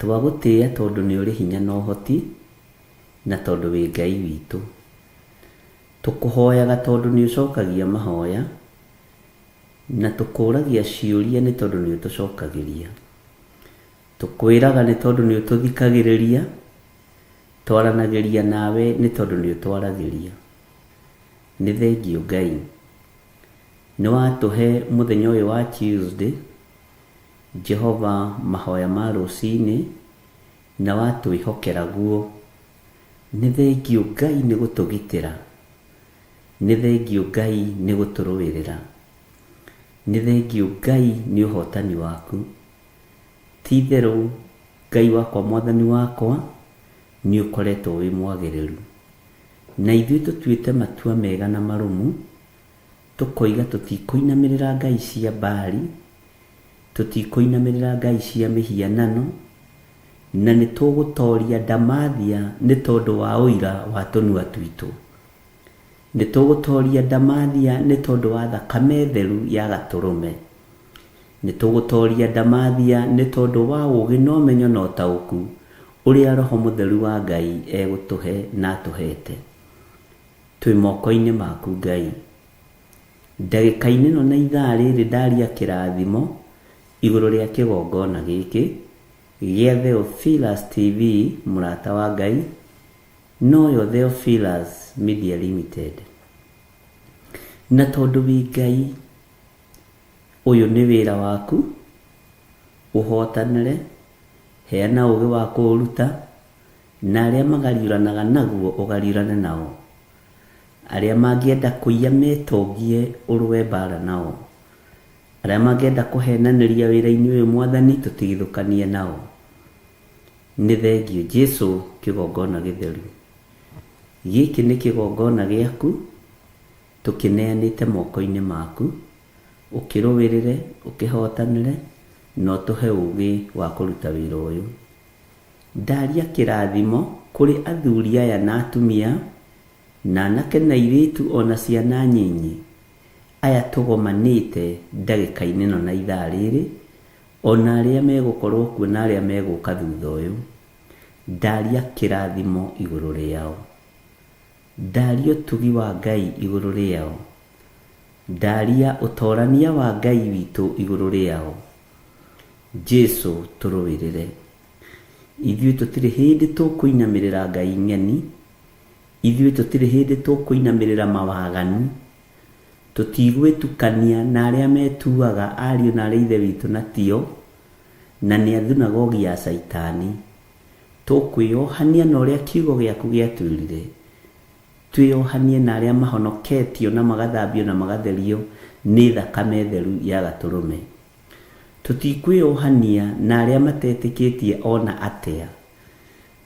twagũtĩĩa tondũ nĩ ũrĩ hinya na ũhoti, na tondũ wĩ Ngai witũ. Tũkũhoyaga tondũ nĩ ũcokagia mahoya, na tũkũragia ciũria nĩ tondũ nĩ ũtũcokagĩria. Tũkwĩraga nĩ tondũ nĩ ũtũthikagĩrĩria, twaranagĩria nawe nĩ tondũ nĩ ũtwaragĩria. Nĩ thengiũ Ngai, nĩ watũhe mũthenya ũyũ wa Tuesday, Jehova, mahoya ma rũcinĩ, na watwĩhokera guo. Nĩ thengiũ Ngai nĩ gũtũgitĩra, nĩ thengiũ Ngai nĩ gũtũrũĩrĩra, nĩ thengiũ Ngai nĩ ũhotani waku. Ti itherũ Ngai wakwa, Mwathani wakwa, nĩ ũkoretwo wĩ mwagĩrĩru, na ithuĩ tũtuĩte matua mega na marũmu, tũkoiga tũtikũinamĩrĩra ngai cia Baali, tũtikũinamĩrĩra ngai cia mĩhianano, na nĩ tũgũtoria Ndamathia nĩ tondũ wa ũira wa tũnua twitũ. Nĩ tũgũtoria Ndamathia nĩ tondũ wa thakame theru ya Gatũrũme. Nĩ tũgũtoria Ndamathia nĩ tondũ wa ũũgĩ na ũmenyo na ũtaũku ũrĩa Roho Mũtheru wa Ngai egũtũhe na atũhete. Twĩ moko-inĩ maku Ngai. Ndagĩka-inĩ ĩno na ithaa rĩrĩ ndaria kĩrathimo igũrũ rĩa kĩgongona gĩkĩ gĩa Theophilus TV, mũrata wa Ngai, noyo Theophilus Media Limited. Na tondũ wĩ Ngai, ũyũ nĩ wĩra waku, ũhotanĩre, heana ũũgĩ wa kũũruta, na arĩa magariũranaga naguo ũgariũrane nao. Arĩa mangĩenda kũiya metongie ũrũe mbara nao. Arĩa mangĩenda kũhenanĩria wĩra-inĩ ũyũ Mwathani, tũtigithũkanie nao. Nĩ thengiũ Jesũ, kĩgongona gĩtheru. Gĩkĩ nĩ kĩgongona gĩaku, tũkĩneanĩte moko-inĩ maku, ũkĩrũĩrĩre, ũkĩhotanĩre, na ũtũhe ũũgĩ wa kũruta wĩra ũyũ. Ndaria kĩrathimo kũrĩ athuri aya na atumia, na anake na airĩtu ona ciana nyinyi, aya tũgomanĩte ndagĩka-inĩ ĩno na ithaa rĩrĩ, ona arĩa megũkorwo kuo na arĩa megũka thutha ũyũ. Ndaria kĩrathimo igũrũ rĩao. Ndaria ũtugi wa Ngai igũrũ rĩao. Ndaria ũtorania wa Ngai witũ igũrũ rĩao. Jesũ, tũrũĩrĩre. Ithuĩ tũtirĩ hĩndĩ tũkũinamĩrĩra ngai ng'eni, ithuĩ tũtirĩ hĩndĩ tũkũinamĩrĩra mawaganu, tũtigwĩtukania na arĩa metuaga ariũ na arĩa ithe witũ na tio, na nĩ athunagogi ya Saitani. Tũkwĩohania na ũrĩa kiugo gĩaku gĩatwĩrire, twĩohanie na arĩa mahonoketio na magathambio na magatherio nĩ thakame theru ya Gatũrũme. Tũtikwĩohania na arĩa matetĩkĩtie ona atĩa,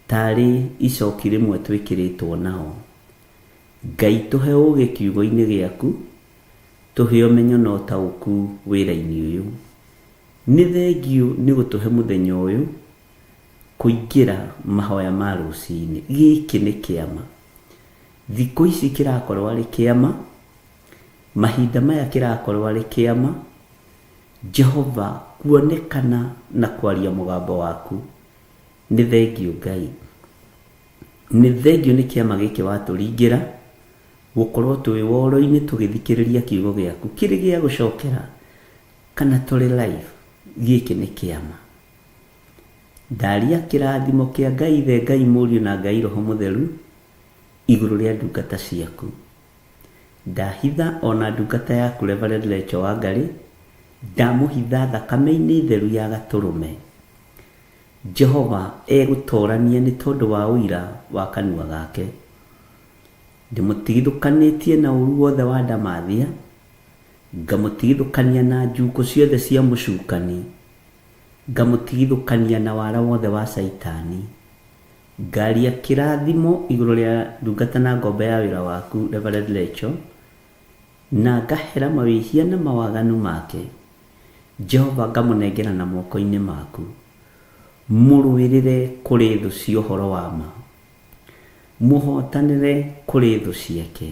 tarĩ icoki rĩmwe twĩkĩrĩtwo nao. Ngai, tũhe ũũgĩ kiugo-inĩ gĩaku, tũhe ũmenyo na ũtaũku wĩra-inĩ ũyũ. Nĩ thengiũ nĩ gũtũhe mũthenya ũyũ kũingĩra mahoya ma rũcinĩ. Gĩkĩ nĩ kĩama. Thikũ ici kĩrakorwo arĩ kĩama, mahinda maya kĩrakorwo arĩ kĩama. Jehova, kuonekana na kwaria mũgambo waku. Nĩ thengiũ Ngai. Nĩ thengiũ nĩ kĩama gĩkĩ watũringĩra, gũkorwo twĩ woro-inĩ tũgĩthikĩrĩria kiugo gĩaku kĩrĩ gĩa gũcokera, kana tũrĩ live. Gĩkĩ nĩ kĩama. Ndaria kĩrathimo kĩa Ngai Ithe, Ngai Mũriũ na Ngai Roho Mũtheru igũrũ rĩa ndungata ciaku. Ndahitha ona ndungata yaku Reverend Rachel Wangarĩ, ndamũhitha thakame-inĩ theru ya Gatũrũme. Jehova egũtorania nĩ tondũ wa ũira wa kanua gake. Ndĩmũtigithũkanĩtie na ũru wothe wa Ndamathia, ngamũtigithũkania na njukũ ciothe cia mũcukani, ngamũtigithũkania na wara wothe wa Saitani. Ngaria kĩrathimo igũrũ rĩa ndungata na ngombe ya wĩra waku Reverend Rachel, na ngahera mawĩhia na mawaganu make. Jehova, ngamũnengera na moko-inĩ maku. Mũrũĩrĩre kũrĩ thũ cia ũhoro wa ma, mũhotanĩre kũrĩ thũ ciake,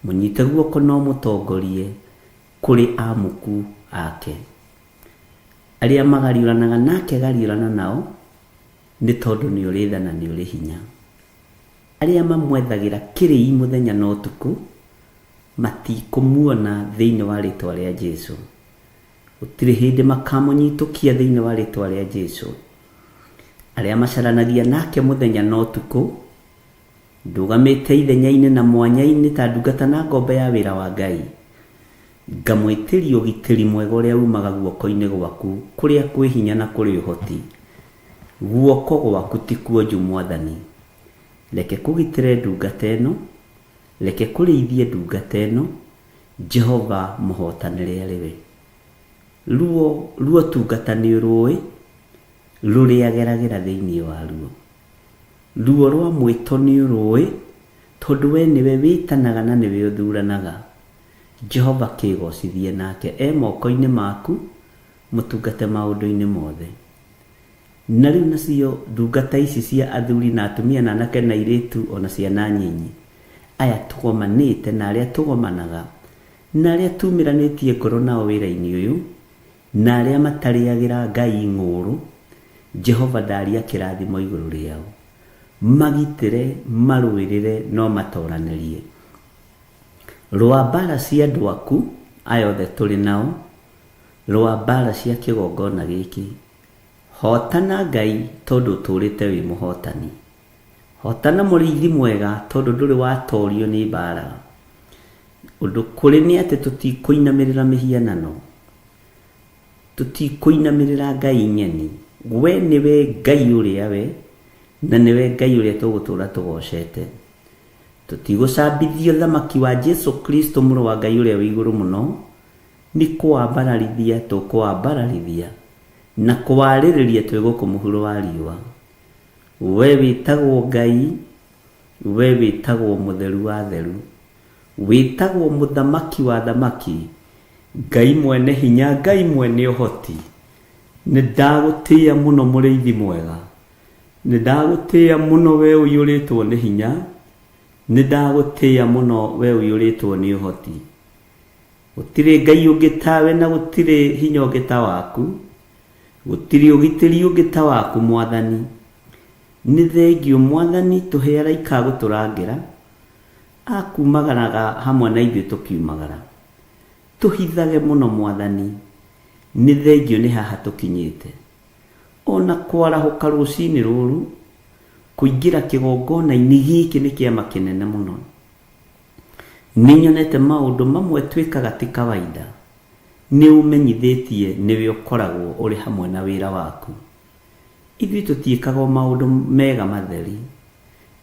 mũnyite guoko no mũtongorie kũrĩ amuku ake. Arĩa magariũranaga nake gariũrana nao, nĩ tondũ nĩ ũrĩ tha na nĩ ũrĩ hinya. Arĩa mamwethagĩra kĩrĩi mũthenya na ũtukũ, matikũmuona thĩinĩ wa rĩtwa rĩa Jesũ. Gũtirĩ hĩndĩ makamũnyitũkia thĩinĩ wa rĩtwa rĩa Jesũ. Arĩa macaranagia nake mũthenya na ũtukũ, ndũgamĩte ithenya-inĩ na mwanya-inĩ ta ndungata na ngombe ya wĩra wa Ngai, ngamwĩtĩria ũgitĩri mwega ũrĩa umaga guoko-inĩ gwaku, kũrĩa kwĩ hinya na kũrĩ ũhoti. Guoko gwaku ti kuonju Mwathani. Reke kũgitĩre ndungata ĩno, reke kũrĩithie ndungata ĩno. Jehova mũhotanĩre arĩ we. Ruo tungata nĩ ũrũĩ, rũrĩageragĩra thĩinĩ waruo. Ruo rwa mwĩto nĩ ũrũĩ, tondũ we nĩwe wĩtanaga na nĩwe ũthuranaga. Jehova kĩgocithie nake moko-inĩ maku, mũtungate maũndũ-inĩ mothe. Na rĩu nacio ndungata ici cia athuri na atumia na anake na airĩtu ona ciana nyinyi, aya tũgomanĩte na arĩa tũgomanaga, na arĩa tumĩranĩtie ngoro nao wĩra-inĩ ũyũ, na arĩa matarĩagĩra Ngai ng'ũrũ, Jehova ndaria kĩrathimo igũrũ rĩao. Magitĩre, marũĩrĩre, no matoranĩrie. Rwa mbara cia andũ aku, aya othe tũrĩ nao, rwa mbara cia kĩgongona gĩkĩ, hotana Ngai tondũ ũtũrĩte wĩ mũhotani. Hotana mũrĩithi mwega tondũ ndũrĩ watorio nĩ mbara. Ũndũ kũrĩ nĩ atĩ tũtikũinamĩrĩra mĩhianano, tũtikũinamĩrĩra Ngai nyeni. We nĩwe Ngai ũrĩa we, na nĩwe Ngai ũrĩa tũgũtũra tũgocete. Tũtigũcambithia thamaki wa Jesũ Kristo mũrũ wa Ngai ũrĩa wĩ igũrũ mũno, nĩ kũwambararithia tũkũwambararithia, na kũwarĩrĩria twĩgũkũ mũhuro wa riũa. We wĩtagwo Ngai, we wĩtagwo mũtheru wa theru, wĩtagwo mũthamaki wa thamaki, Ngai mwene hinya, Ngai mwene ũhoti. Nĩndagũtĩĩa mũno mũrĩithi mwega, nĩndagũtĩĩa mũno we ũiyũrĩtwo nĩ hinya, nĩndagũtĩĩa mũno we ũiyũrĩtwo nĩ ũhoti. Gũtirĩ Ngai ũngĩ tawe na gũtirĩ hinya ũngĩ ta waku, gũtirĩ ũgitĩri ũngĩ ta waku Mwathani. Nĩ thengiũ Mwathani tũhe araika gũtũrangĩra, akumagaraga hamwe na ithuĩ tũkiumagara. Tũhithage mũno Mwathani, nĩ thengiũ nĩ haha tũkinyĩte. Ona kwarahũka rũcinĩ rũrũ, kũingĩra kĩgongona-inĩ gĩkĩ nĩ kĩama kĩnene mũno. Nĩnyonete maũndũ mamwe twĩkaga ti kawaida. Nĩ ũmenyithĩtie nĩwe ũkoragwo ũrĩ hamwe na wĩra waku. Ithuĩ tũtiĩkaga maũndũ mega matheri,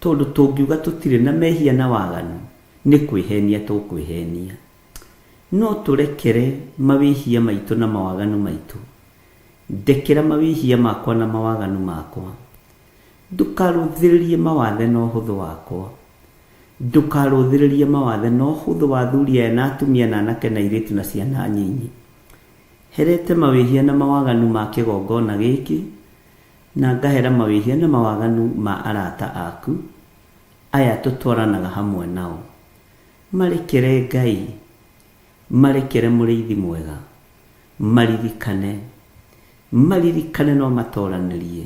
tondũ tũngiuga tũtirĩ na mehia na waganu, nĩ kwĩhenia tũkwĩhenia. No tũrekere mawĩhia maitũ na mawaganu maitũ. Ndekera mawĩhia makwa na mawaganu makwa. Ndũkarũthĩrĩrie mawathe na ũhũthũ wakwa. Ndũkarũthĩrĩrie mawathe na ũhũthũ wa athuri aya na atumia na anake na airĩtu na ciana nyinyi. Herete mawĩhia na mawaganu ma kĩgongona gĩkĩ, na ngahera mawĩhia na mawaganu ma arata aku, aya tũtwaranaga hamwe nao. Marekere Ngai, marekere mũrĩithi mwega, maririkane no matoranĩrie.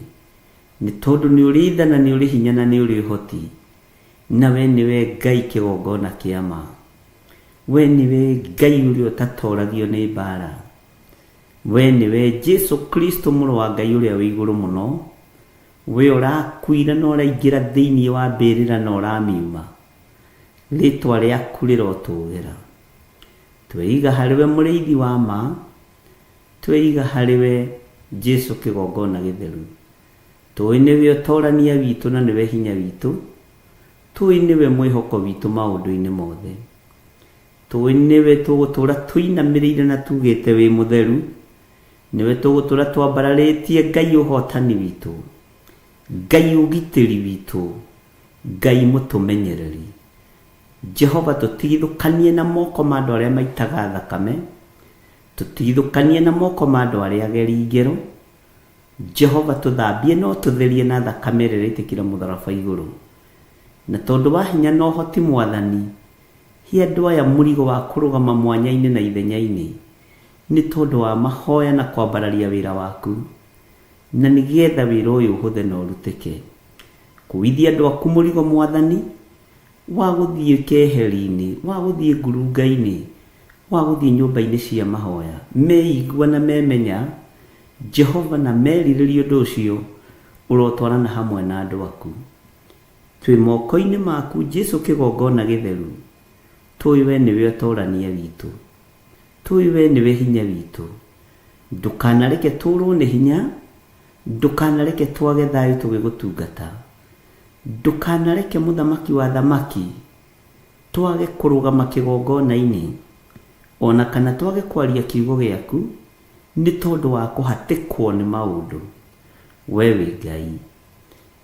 Nĩ tondũ nĩ ũrĩ tha na nĩ ũrĩ hinya na nĩ ũrĩ ũhoti, na we nĩwe Ngai kĩgongona kĩa ma. We nĩwe Ngai ũrĩa ũtatoragio nĩ mbara. We nĩwe Jesũ Kristo mũrũ wa Ngai ũrĩa wĩ igũrũ mũno. We ũrakuire na ũraingĩra thĩinĩ wa mbĩrĩra na ũramiuma. Rĩtwa rĩaku rĩrotũgĩra. Tweiga harĩwe mũrĩithi wa ma, tweiga harĩwe Jesũ kĩgongona gĩtheru. Tũĩ nĩwe ũtorania witũ na nĩwe hinya witũ. Tũĩ nĩwe mwĩhoko witũ maũndũ-inĩ mothe. Tũĩ nĩwe tũgũtũra tũinamĩrĩire na tugĩte wĩ mũtheru. Nĩwe tũgũtũra twambararĩtie Ngai ũhotani witũ, Ngai ũgitĩri witũ, Ngai mũtũmenyereri. Jehova tũtigithũkanie na moko ma andũ arĩa maitaga thakame, tũtigithũkanie na moko ma andũ arĩa ageri ngero. Jehova tũthambie no tũtherie na thakame ĩrĩa ĩraitĩkĩra mũtharaba igũrũ. Na tondũ wa hinya na ũhoti Mwathani, he andũ aya mũrigo wa kũrũgama mwanya-inĩ na ithenya-inĩ. nĩ tondũ wa mahoya na kwambararia wĩra waku, na nĩgetha wĩra ũyũ ũhũthe na ũrutĩke. Kũithia andũ aku mũrigo Mwathani, wa gũthiĩ keheri-inĩ, wa gũthiĩ ngurunga-inĩ, wa gũthiĩ nyũmba-inĩ cia mahoya, meigua na memenya Jehova, na merirĩria ũndũ ũcio ũrotwarana hamwe na andũ aku. Twĩ moko-inĩ maku Jesũ kĩgongona gĩtheru. Tũĩ we nĩwe ũtũrania witũ, tũĩ we nĩwe hinya witũ. Ndũkanareke tũrwo nĩ hinya, ndũkanareke twage thayũ tũgĩgũtungata, ndũkanareke mũthamaki wa thamaki twage kũrũgama kĩgongona-inĩ, ona kana twage kwaria kiugo gĩaku nĩ tondũ wa kũhatĩkwo nĩ maũndũ. We wĩ Ngai,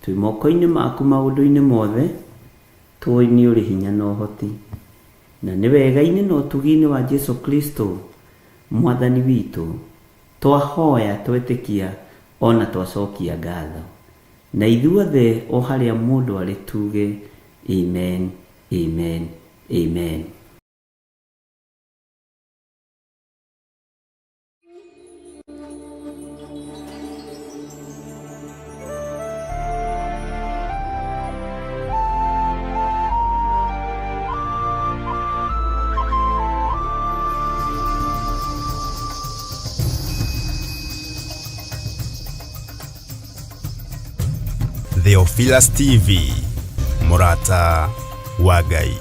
twĩ moko-inĩ maku maũndũ-inĩ mothe, tũĩ nĩ ũrĩ hinya na ũhoti, na nĩ wega-inĩ na ũtugi-inĩ wa Jesũ Kristo Mwathani witũ twahoya, twetĩkia, ona twacokia ngatho. Na ithuothe o harĩa mũndũ arĩ tuge amen, amen, amen. Theophilus TV, Mũrata wa Ngai.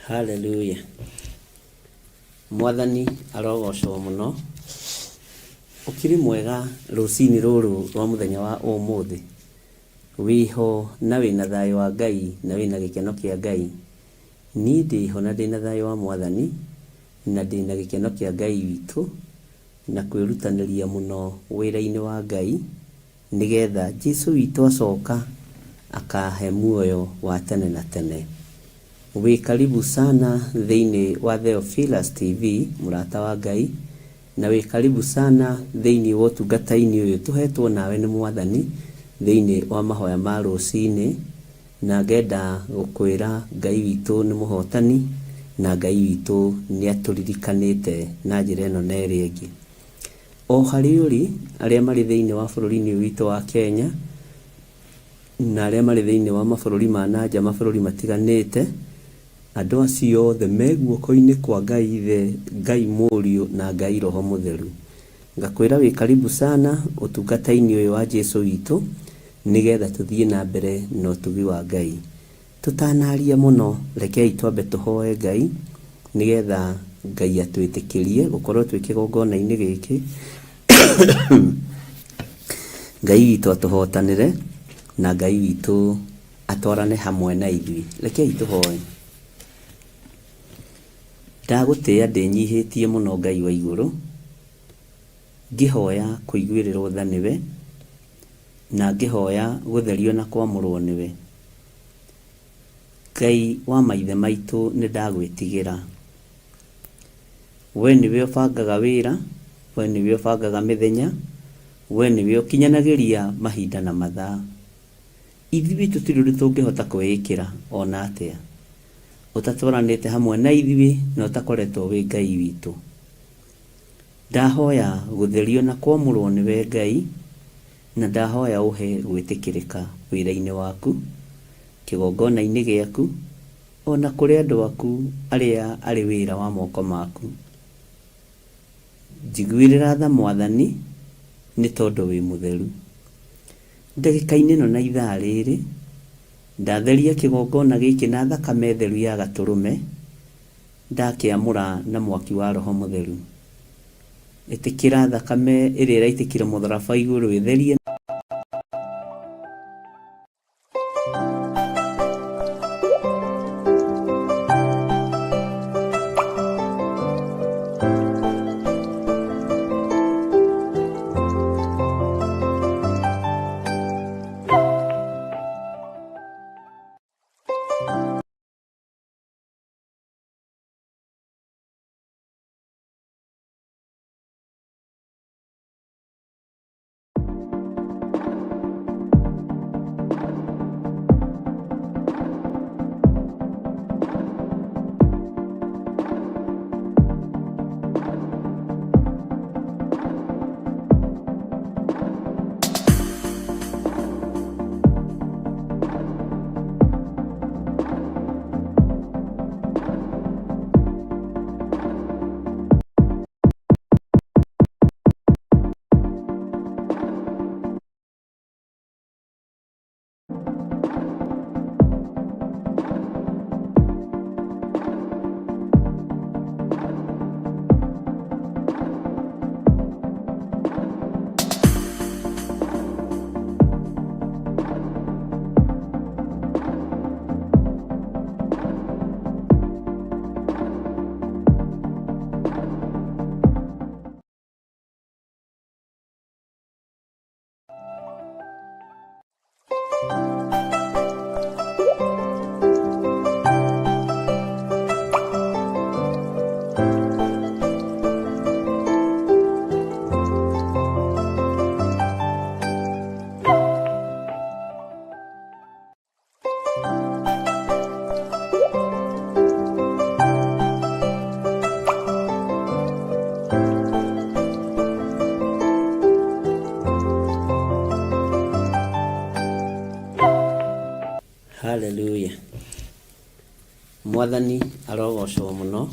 Hallelujah. Mwathani arogocwo mũno. Ũkĩrĩ mwega rũcinĩ rũrũ rwa mũthenya wa ũmũthĩ. Wĩho na wĩna thayũ wa Ngai na wĩna gĩkeno kĩa Ngai. Niĩ ndĩho na ndĩna thayũ wa Mwathani na ndĩna gĩkeno kĩa Ngai witũ, na kwĩrutanĩria mũno wĩra-inĩ wa Ngai nĩgetha Jesũ witũ acoka akahe muoyo wa tene na tene. Wĩ karibu sana thĩinĩ wa Theophilus TV, Mũrata wa Ngai, na wĩ karibu sana thĩinĩ wa ũtungata-inĩ ũyũ tũhetwo nawe nĩ Mwathani thĩinĩ wa mahoya ma rũcinĩ, na ngenda gũkwĩra Ngai witũ nĩ mũhotani, na Ngai witũ nĩ atũririkanĩte na njĩra ĩno na ĩrĩa ĩngĩ. O harĩ ũrĩ, arĩa marĩ thĩinĩ wa bũrũri-inĩ witũ wa Kenya, na arĩa marĩ thĩinĩ wa mabũrũri ma nanja, mabũrũri matiganĩte, andũ acio othe me guoko-inĩ kwa Ngai Ithe, Ngai Mũriũ na Ngai Roho Mũtheru. Ngakwĩra wĩ karibu sana ũtungata-inĩ ũyũ wa Jesũ witũ, nĩgetha tũthiĩ na mbere na ũtugi wa Ngai. Tũtanaria mũno, rekei twambe tũhoe Ngai nĩgetha Ngai atwĩtĩkĩrie gũkorwo twĩ kĩgongona-inĩ gĩkĩ. Ngai witũ atũhotanĩre na Ngai witũ atwarane hamwe na ithuĩ. Rekei tũhoe. Ndagũtĩĩa ndĩnyihĩtie mũno Ngai wa igũrũ, ngĩhoya kũiguĩrĩrwo tha nĩwe, na ngĩhoya gũtherio na kwamũrwo nĩwe. Ngai wa maithe maitũ nĩ ndagwĩtigĩra. We nĩwe ũbangaga wĩra, we nĩwe ũbangaga mĩthenya, we nĩwe ũkinyanagĩria mahinda na mathaa. Ithuĩ tũtirĩ ũndũ tũngĩhota kwĩĩkĩra ona atĩa. Ũtatwaranĩte hamwe na ithuĩ na ũtakoretwo wĩ Ngai witũ. Ndahoya gũtherio na kwamũrwo nĩwe Ngai, na ndahoya ũhe gwĩtĩkĩrĩka wĩra-inĩ waku, kĩgongona-inĩ gĩaku, ona kũrĩ andũ aku arĩa arĩ wĩra wa moko maku. Njiguĩrĩra tha Mwathani nĩ tondũ wĩ mũtheru. Ndagĩka-inĩ ĩno na ithaa rĩrĩ, ndatheria kĩgongona gĩkĩ na thakame theru ya Gatũrũme, ndakĩamũra na mwaki wa Roho Mũtheru. Ĩtĩkĩra thakame ĩrĩa ĩraitĩkire mũtharaba igũrũ ĩtherie Mwathani arogocwo muno.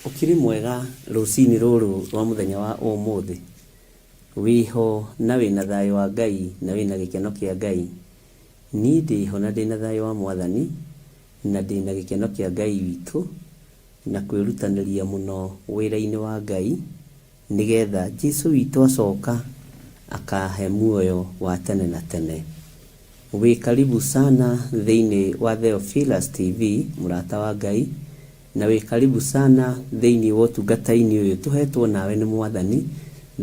Ukiri mwega rucini ruru rwa muthenya wa umuthi. Wiho na wina thayo wa Ngai na wina gikeno kia Ngai. Ni ndiho na ndina thayo wa Mwathani na ndina gikeno kia Ngai witu na kwirutaniria muno wira-ini wa Ngai nigetha Jesu witu acoka akahe muoyo wa tene na tene. Wi karibu sana thiini wa Theophilus TV murata wa Ngai na wi karibu sana thiini wa utungata-ini uyu tuhetwo nawe ni Mwathani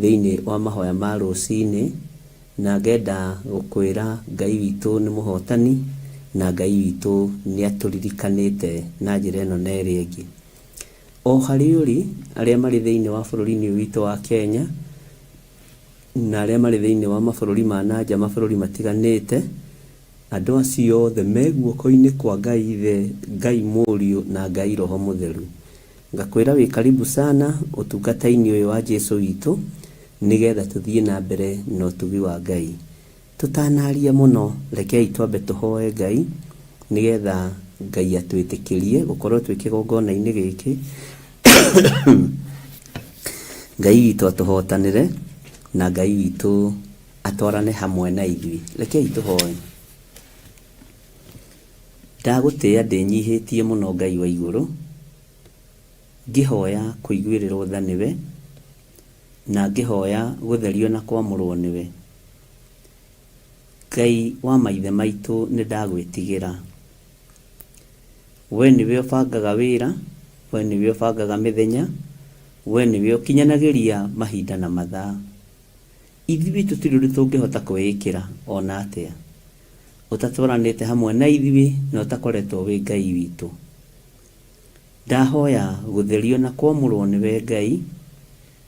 thiini wa mahoya ma rucini na ngenda gukwira Ngai witu ni muhotani na Ngai witu ni aturirikanite na njira ino na iri ingi. O hari uri aria mari thiini wa bururi-ini witu wa Kenya na aria mari thiini wa mabururi ma nanja mabururi matiganite, andu acio othe meguoko-ini kwa Ngai Ithe, Ngai Muriu na Ngai Roho Mutheru. Ngakwira wi karibu sana utungata-ini uyu wa Jesu witu nigetha tuthie na mbere na utugi wa Ngai. Tutanaria muno rekei twambe tuhoe Ngai nigetha Ngai atwitikirie gukorwo twi kigongona-ini giki Ngai witu atuhotanire na Ngai witu atwarane hamwe na ithui. Rekei tuhoe. Ndagutia ndinyihitie muno Ngai wa iguru, ngihoya kuiguirirwo tha niwe na ngihoya gutherio na kwamurwo niwe. Ngai wa maithe maitu ni ndagwitigira. We niwe ubangaga wira, we niwe ubangaga mithenya, we niwe ukinyanagiria mahinda na mathaa. Ithui tutiri tungihota kwikira ona atia. Utatwaranite hamwe na ithui na utakoretwo wi Ngai witu. Ndahoya gutherio na kwamurwo niwe Ngai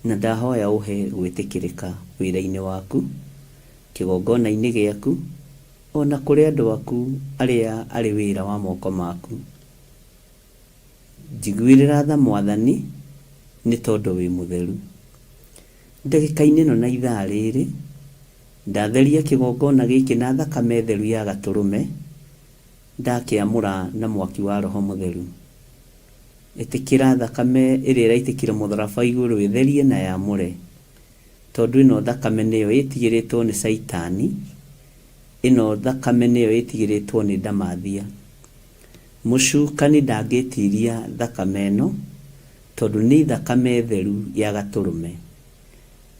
na ndahoya uhe gwitikirika wira-ini waku, kigongona-ini giaku, ona kuri andu aku aria ari wira wa moko maku. Njiguirira tha Mwathani ni tondu wi mutheru. Ndagika-ini no na ithaa riri ndatheria kigongona giki na thakame theru ya gaturume, ndakiamura na mwaki wa Roho Mutheru. Itikira thakame iria iraitikire mutharaba iguru itherie na yamure, tondu ino thakame niyo itigiritwo ni Saitani, ino thakame niyo itigiritwo ni ndamathia. Mucukani ndangitiria thakame ino tondu ni thakame theru ya gaturume.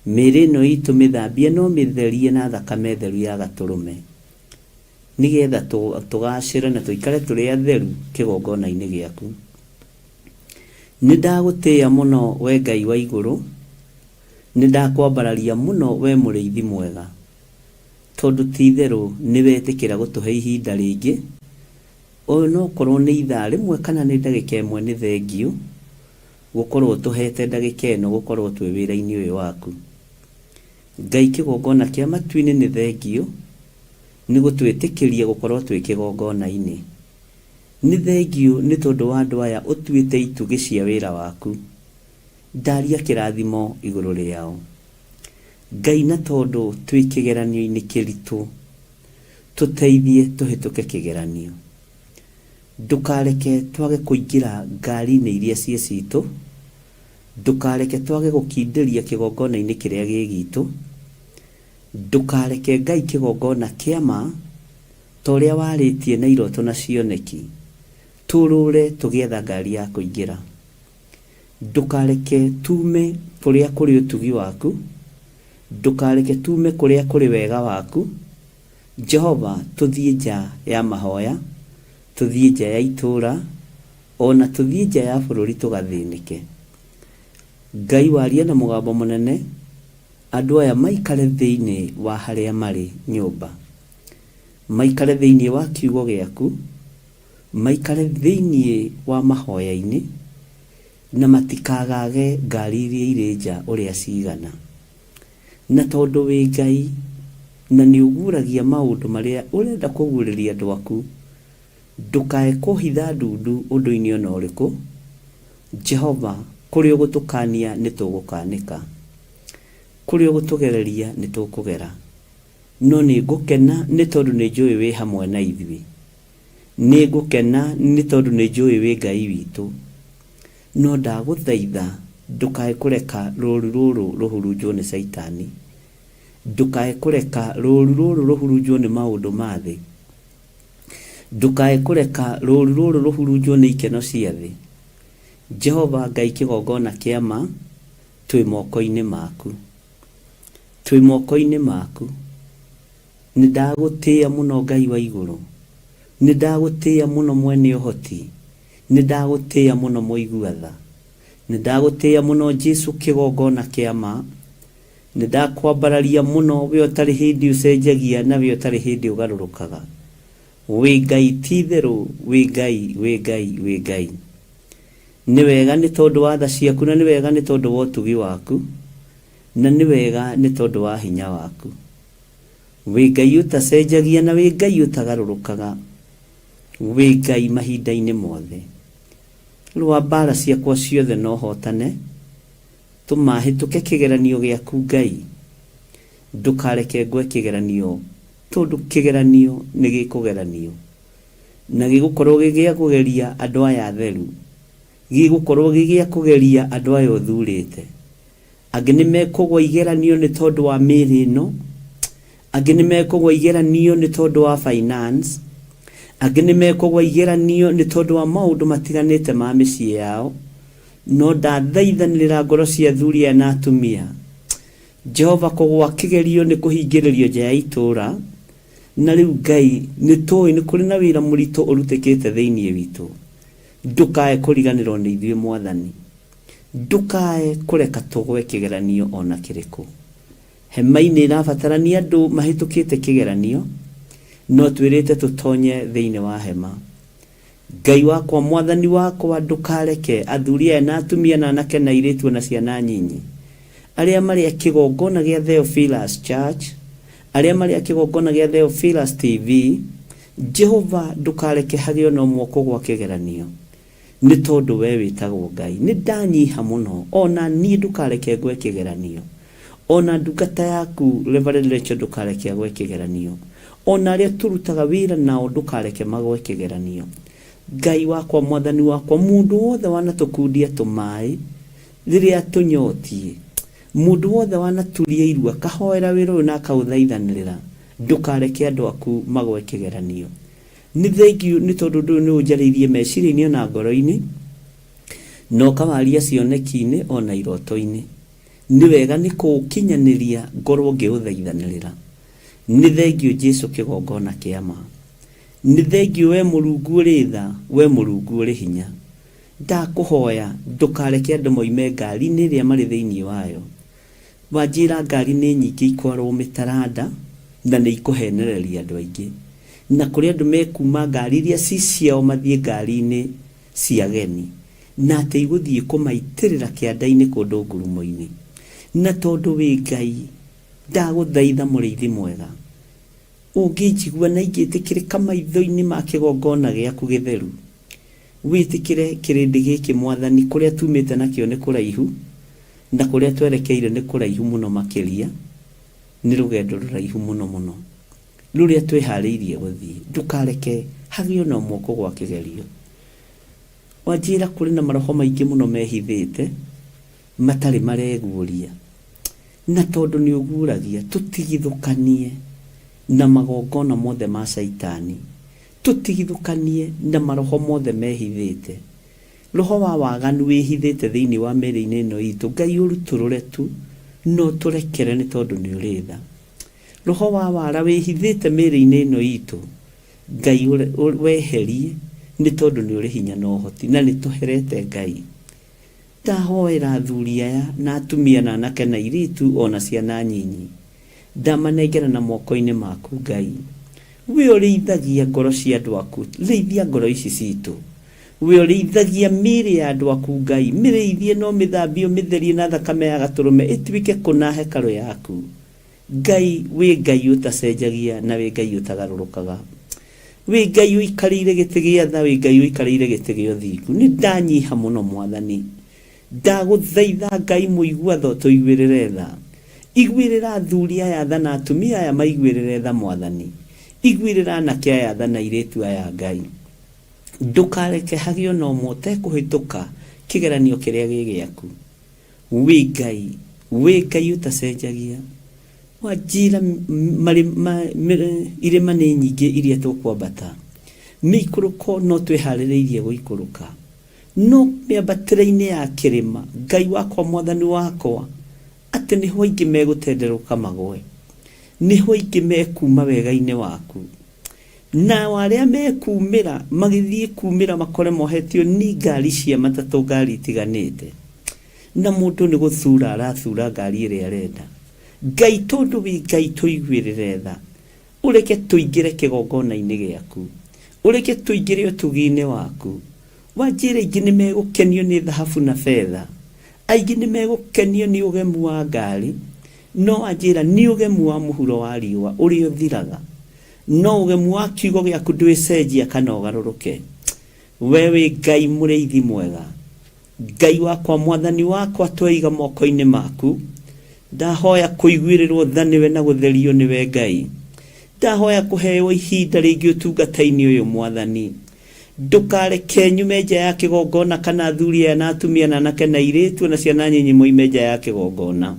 Miri no itu mithambie no mitherie na thakame theru ya gaturume nigetha tugacire na tuikare turi atheru kigongona-ini giaku. Ni ndagutia muno we Ngai wa iguru, ni ndakwambararia muno we muriithi mwega, tondu ti theru ni wetikira gutuhe ihinda ringi. Uyu no korwo ni ithaa rimwe kana ni ndagika imwe ni thengio gukorwo tuhete ndagika ino gukorwo twi wira-ini uyu waku. Ngai kigongona kia matu-ini ni thengio ni gutwitikiria gukorwo twi kigongona-ini. Ni thengio ni tondu wa andu aya utuite itugi cia wira waku. Ndaria kirathimo iguru riao. Ngai na tondu twi kigeranio-ini kiritu, tuteithie tuhituke kigeranio. Ndukareke twage kuingira ngari-ini iria cie citu, ndukareke twage gukindiria kigongona-ini kiria gigitu, ndukareke Ngai kigongona kiama toria waritie na iroto na cioneki turure tugietha ngari ya kuingira. Ndukareke tume kuria kuri utugi waku, ndukareke tume kuria kuri wega waku. Jehova, tuthie nja ya mahoya, tuthie nja ya itura, ona tuthie nja ya bururi tugathinike. Ngai waria na mugambo munene, andu aya maikare thiini wa haria mari nyumba, maikare thiini wa kiugo giaku, maikare thiini wa mahoya-ini na matikagage ngari iria iri nja uria cigana. Na tondu wi Ngai na ni uguragia maundu maria urenda kuguriria andu aku, ndukae kuhitha ndundu undu-ini ona uriku. Jehova, kuri ugutukania ni tugukanika, kuri ugutugereria ni tukugera. No ni ngukena ni tondu ni njui wi hamwe na ithui. nĩ ngũkena nĩ tondũ nĩ njũĩ wĩ Ngai witũ, no ndagũthaitha ndũkae kũreka rũũru rũrũ rũhurunjwo nĩ Saitani, ndũkae kũreka rũũru rũrũ rũhurunjwo nĩ maũndũ ma thĩ, ndũkae kũreka rũũru rũrũ rũhurunjwo nĩ ikeno cia thĩ. Jehova Ngai kĩgongona kĩa ma, twĩ moko-inĩ maku, twĩ moko-inĩ maku. Nĩ ndagũtĩĩa mũno Ngai wa igũrũ, nĩ ndagũtĩĩa mũno mwene ũhoti, nĩ ndagũtĩĩa mũno mũigua-tha, nĩ ndagũtĩĩa mũno Jesu kĩgongona kĩa ma, nĩ ndakwambararia mũno we ũtarĩ hĩndĩ ũcenjagia na we ũtarĩ hĩndĩ ũgarũrũkaga. Wĩ Ngai ti-itherũ, wĩ Ngai, wĩ Ngai, wĩ Ngai. Nĩ wega nĩ tondũ wa tha ciaku, na nĩ wega nĩ tondũ wa ũtugi waku, na nĩ wega nĩ tondũ wa hinya waku. Wĩ Ngai ũtacenjagia na wĩ Ngai ũtagarũrũkaga, wĩ Ngai mahinda-inĩ mothe. Rwa mbara ciakwa ciothe no hotane, tũmahĩtũke kĩgeranio gĩaku Ngai, ndũkareke ngwe kĩgeranio, tondũ kĩgeranio nĩ gĩkũgeranio, na gĩgũkorwo gĩgĩa kũgeria andũ aya atheru, gĩgũkorwo gĩgĩa kũgeria andũ aya ũthurĩte. Angĩ nĩ mekũgwa igeranio nĩ tondũ wa mĩĩrĩ ĩno, angĩ nĩ mekũgwa igeranio nĩ tondũ wa finance, angĩ nĩ mekũgwa igeranio nĩ tondũ wa maũndũ matiganĩte ma mĩciĩ yao. No ndathaithanĩrĩra ngoro cia athuri aya na atumia, Jehova kũgwa kĩgerio nĩ kũhingĩrĩrio nja ya itũũra, na rĩu Ngai nĩ tũĩ nĩ kũrĩ na wĩra mũritũ ũrutĩkĩte thĩinĩ witũ. Ndũkae kũriganĩrwo nĩ ithuĩ Mwathani, ndũkae kũreka tũgwe kĩgeranio ona kĩrĩkũ. Hema-inĩ ĩrabatarania andũ mahĩtũkĩte kĩgeranio, no twĩrĩte tũtonye thĩinĩ wa hema. Ngai wakwa, Mwathani wakwa, ndũkareke athuri aya na atumia na anake na airĩtu na ciana nyinyi arĩa marĩ kĩgongona gĩa Theophilus Church, arĩa marĩ kĩgongona gĩa Theophilus TV, Jehova ndũkareke hagĩe na ũmwe kũgwa kĩgeranio, nĩ tondũ we wĩtagwo Ngai. Nĩ ndanyiha mũno, ona niĩ ndũkareke ngwe kĩgeranio, ona ndungata yaku Reverend Rachel ndũkareke ngwe kĩgeranio, ona arĩa tũrutaga wĩra nao ndũkareke magwe kĩgeranio. Ngai wakwa, Mwathani wakwa, mũndũ wothe wanatũkundia tũmaĩ rĩrĩa tũnyotie, mũndũ wothe wanaturia irua kahoera wĩra ũyũ na akaũthaithanĩrĩra, ndũkareke andũ aku magwe kĩgeranio. Nĩ thengiũ nĩ tondũ ũndũ ũyũ nĩ ũnjarĩirie meciria-inĩ na ngoro-inĩ, no kawaria cioneki-inĩ ona iroto-inĩ. Nĩ wega nĩ kũũkinyanĩria ngorwo ngĩũthaithanĩrĩra. Nĩ thengiũ Jesu kĩgongona kĩa ma, nĩ thengiũ we Mũrungu ũrĩ tha, we Mũrungu ũrĩ hinya. Ndakũhoya ndũkareke andũ moime ngari-inĩ ĩrĩa marĩ thĩinĩ wayo. Wanjĩra ngari nĩ nyingĩ ikwarwo mĩtaranda na nĩ ikũhenereria andũ aingĩ, na kũrĩ andũ mekuma ngari iria ci ciao mathiĩ ngari-inĩ cia ageni, na atĩ igũthiĩ kũmaitĩrĩra kĩanda-inĩ kũndũ ngurumo-inĩ. Na tondũ wĩ Ngai, ndagũthaitha mũrĩithi mwega, ũngĩnjigua na ingĩtĩkĩrĩka maitho-inĩ ma kĩgongona gĩaku gĩtheru, wĩtĩkĩre kĩrĩndĩ gĩkĩ Mwathani, kũrĩa tumĩte nakĩo nĩ kũraihu, na kũrĩa twerekeire nĩ kũraihu mũno makĩria, nĩ rũgendo rũraihu mũno mũno rũrĩa twĩharĩirie gũthiĩ. Ndũkareke hagĩe na ũmwe kũgwa kĩgerio. Wanjĩra kũrĩ na maroho maingĩ mũno mehithĩte matarĩ mareguũria, na tondũ nĩ ũguũragia, tũtigithũkanie na magongona mothe ma Saitani, tũtigithũkanie na maroho mothe mehithĩte. Roho wa waganu wĩhithĩte thĩinĩ wa mĩĩrĩ-inĩ ĩno itũ, Ngai ũrutũrũre tu, no tũrekere nĩ tondũ nĩ ũrĩ tha. Roho wa wara wĩhithĩte mĩĩrĩ-inĩ ĩno itũ, Ngai weherie nĩ tondũ nĩ ũrĩ hinya na ũhoti, na nĩ tũherete Ngai. Ndahoera athuri aya na atumia na anake na airĩtu ona ciana nyinyi, ndamanengera na moko-inĩ maku Ngai. We ũrĩithagia ngoro cia andũ aku, rĩithia ngoro ici citũ. We ũrĩithagia mĩĩrĩ ya andũ aku Ngai, mĩrĩithie no mĩthambio mĩtherie na thakame ya gatũrũme ĩtuĩke kũna hekarũ yaku. Ngai, we Ngai ũtacenjagia na we Ngai ũtagarũrũkaga, we Ngai ũikarĩire gĩtĩ gĩa tha, we Ngai ũikarĩire gĩtĩ gĩa ũthingu. Nĩ ndanyiha mũno Mwathani, ndagũthaitha Ngai mũigua tha tũiguĩrĩre tha. Iguĩrĩra athuri aya tha na atumia aya maiguĩrĩre tha Mwathani, iguĩrĩra anake aya tha na airĩtu aya Ngai. ndukareke hagio no mote kuhituka kigeranio kiria gigiaku wi ngai utacenjagia wajira irema ni nyingi iria tukwambata mikuruko no twiharireirie guikuruka no miambatire-ini ya kirima ngai wakwa mwathani wakwa ati niho ingi megutenderuka magwe niho ingi mekuma wega-ini waku na waria mekumira magithie kumira makore mohetio ni ngari cia matatu ngari itiganite na mundu ni guthura arathura ngari iria arenda ngai tondu wi ngai tuiguirire tha ureke tuingire kigongona-ini giaku ureke tuingire utugi-ini waku wajire ingi ni megukenio ni dhahabu na fedha aingi ni megukenio ni ugemu wa ngari no ajira ni ugemu wa muhuro wa riwa uri uthiraga no ugemu wa kiugo giaku ndwicenjia kana ugaruruke wewe ngai mureithi mwega ngai wakwa mwathani wakwa twaiga moko-ini maku ndahoya kuiguirirwo tha niwe na gutherio niwe ngai ndahoya kuheo ihinda ringi utungata-ini uyu mwathani ndukareke nyume nja ya kigongona kana thuria na atumia na anake na airitu na ciana nyinyi moime nja ya kigongona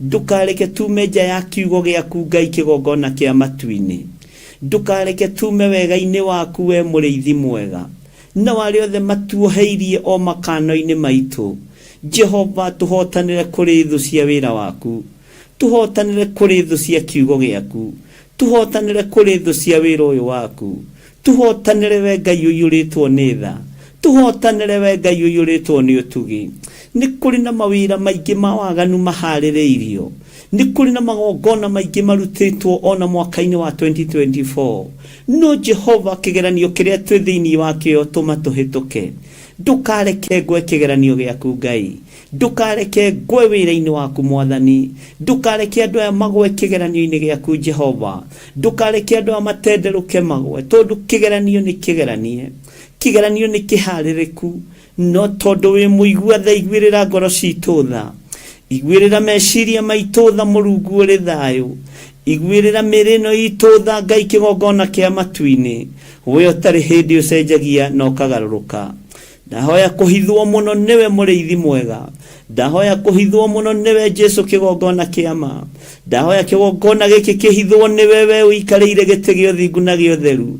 ndukareke tume nja ya kiugo giaku ngai kigongona kia matu-ini ndukareke tume wega-ini waku we mureithi mwega na wari othe matuoheirie o makano-ini maitu Jehova tuhotanire kuri thu cia wira waku tuhotanire kuri thu cia kiugo giaku tuhotanire kuri thu cia wira uyu waku tuhotanire we ngai uyuritwo ni tha tuhotanire we ngai uyuritwo ni utugi ni kuri na mawira maingi ma waganu mahaririirio ni kuri na magongona maingi marutitwo ona mwaka-ini wa 2024 no Jehova kigeranio kiria twi thiini wakio tumatuhituke ndukareke ngwe kigeranio giaku ngai ndukareke ngwe wira-ini waku mwathani ndukareke andu aya magwe kigeranio-ini giaku Jehova ndukareke andu aya matenderuke magwe tondu kigeranio ni kigeranio ni kihaririku no tondu wi muigua tha igwirira ngoro citu tha igwirira meciria maitu tha Murungu uri thayu igwirira mirino itu tha ngai kigongona kia matu-ini we utari hindi ucenjagia no kagaruruka ndahoya kuhithwo muno niwe mureithi mwega ndahoya kuhithwo muno niwe Jesu kigongona kiama ndahoya kigongona giki kihithwo niwe we uikarire gite gio thingu na gio theru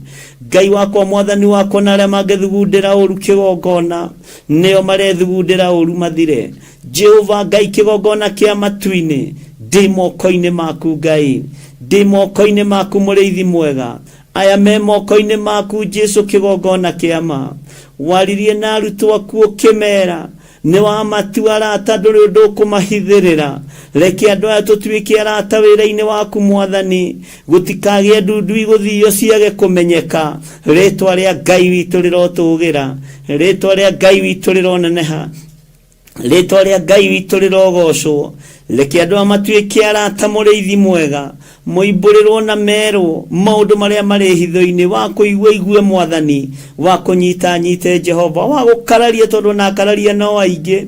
ngai wakwa mwathani wakwa na aria mangithugundira uru kigongona nio marethugundira uru mathire Jehova ngai kigongona kia matu-ini ndi moko-ini maku ngai ndi moko-ini maku mureithi mwega aya me moko-ini maku Jesu kigongona kiama waririe na arutwo aku ukimera ni wa matu arata nduri undu kumahithirira reke andu aya tutuike arata wira-ini waku mwathani gutikagie ndundu iguthio ciage kumenyeka ritwa ria ngai witu rirotugira ritwa ria ngai witu rironeneha ritwa ria ngai witu rirogocwo reke andu amatuike arata mureithi mwega muimburirwo na mero maundu maria mari hitho-ini wa kuigua igue mwathani wa kunyita nyite Jehova wa gukararia tondu na kararia no aingi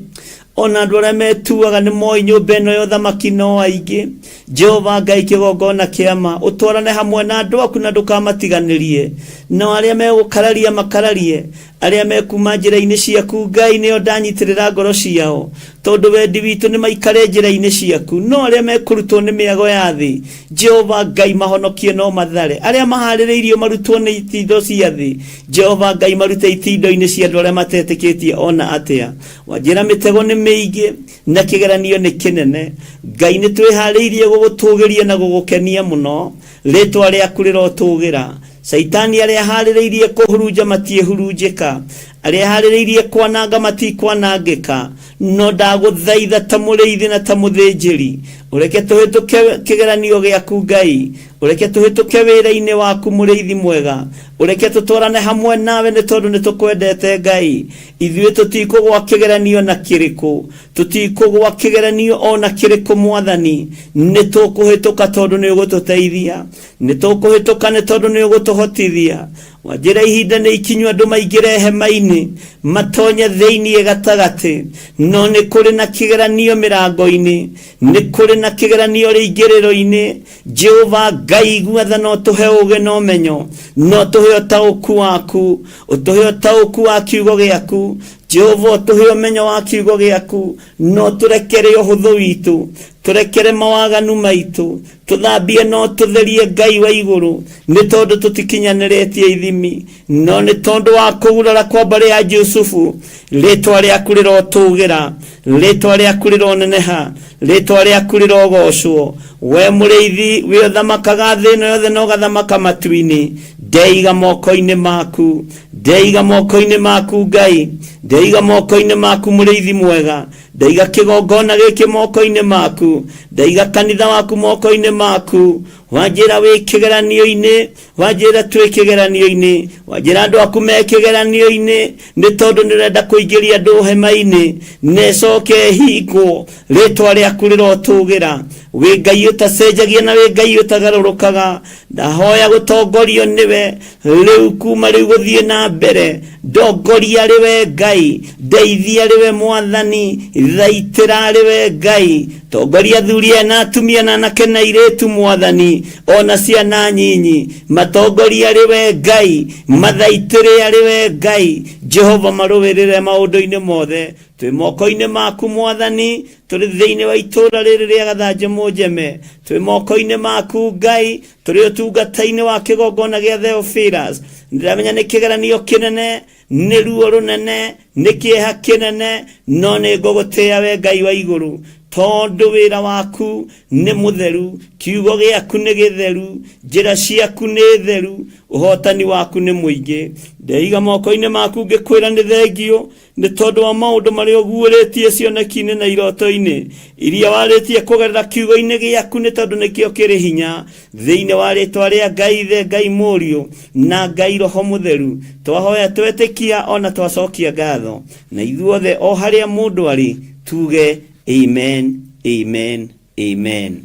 ona andu aria metuaga ni moi nyumba ino ya uthamaki no aingi Jehova ngai kigongona kiama utwarane hamwe na andu aku na ndukamatiganirie na aria megukararia makararie aria mekuma njira-ini ciaku ngai nio ndanyitirira ngoro ciao tondu wendi witu ni maikare njira-ini ciaku no aria mekurutwo ni miago ya thi Jehova ngai mahonokie no mathare aria mahaririirio marutwo ni itindo cia thi Jehova ngai marute itindo-ini cia andu aria matetikitie ona atia wanjira mitego ni miingi na kigeranio ni kinene ngai ni twihariirie gugutugiria na gugukenia muno ritwa riaku rirotugira Saitani aria haririirie kuhurunja matiehurunjika aria haririirie kwananga matikwanangika no ndaguthaitha ta mureithi na ta muthinjiri ureke tuhituke kigeranio giaku ngai ureke tuhituke wira-ini waku mureithi mwega ureke tutwarane hamwe nawe ni tondu ni tukwendete ngai ithuĩ tutikugwa kigeranio na kiriku tutikugwa kigeranio ona kiriku mwathani ni tukuhituka tondu ni ugututeithia ni tukuhituka ni tondu ni ugutuhotithia wanjira ihinda ni ikinywa andu maingire hema-ini matonye thiini gatagati no ni kuri na kigeranio mirango-ini ni kuri na kigeranio ringiriro-ini Jehova Ngai gwetha no tuhe uge no menyo no tuhe utauku waku utuhe utauku wa kiugo giaku Jehova tuhe umenyo wa kiugo giaku no turekere uhuthu witu turekere mawaganu maitu tuthambie no tutherie Ngai wa iguru ni tondu tutikinyaniretie ithimi no ni tondu wa kugurara kwa mbari ya Yusufu ritwa riaku rirotugira ritwa riaku rironeneha ritwa riaku rirogocwo we muriithi wi uthamakaga thi no yothe no gathamaka matu-ini ndeiga moko-ini maku ndeiga moko-ini maku Ngai ndeiga moko-ini maku muriithi mwega ndeiga kigongona giki moko-ini maku ndeiga kanitha waku moko-ini maku wanjira wi kigeranio-ini wanjira twi kigeranio-ini wanjira andu aku me kigeranio-ini ni tondu nirenda kuingiria andu hema-ini necoke hingo ritwa riaku rirotugira wi Ngai utacenjagia na wi Ngai utagarurukaga ndahoya gutongorio niwe riu kuma riu guthie na mbere ndongoria riwe Ngai ndeithia riwe mwathani thaitira riwe Ngai tongoria thuria na atumia na anake na airitu mwathani ona ciana nyinyi matongoria riwe Ngai mathaitire riwe Ngai Jehova marũwĩrĩre maũndũ-inĩ mothe twi moko-ini maku mwathani turi thiini wa itura riri ria Gathanju Mũnjeme twi moko-ini maku Ngai turi utungata-ini wa kigongona gia Theophilus ndiramenya ni kigeranio kinene ni ruo runene ni kieha kinene no ni ngugutia we Ngai wa iguru tondu wira waku ni mutheru kiugo giaku ni githeru njira ciaku ni theru uhotani waku ni muingi ndeiga moko-ini maku ngikwira ni thengio ni tondu wa maundu maria uguũrĩtie cioneki-ini na iroto-ini iria warĩtie kugerera kiugo-ini giaku ni tondu nikio kiri hinya thiini wa ritwa ria Ngai the Ngai Mũriũ na Ngai Roho Mutheru twahoya twetikia ona twacokia ngatho na ithuothe o haria mundu ari tuge amen amen amen.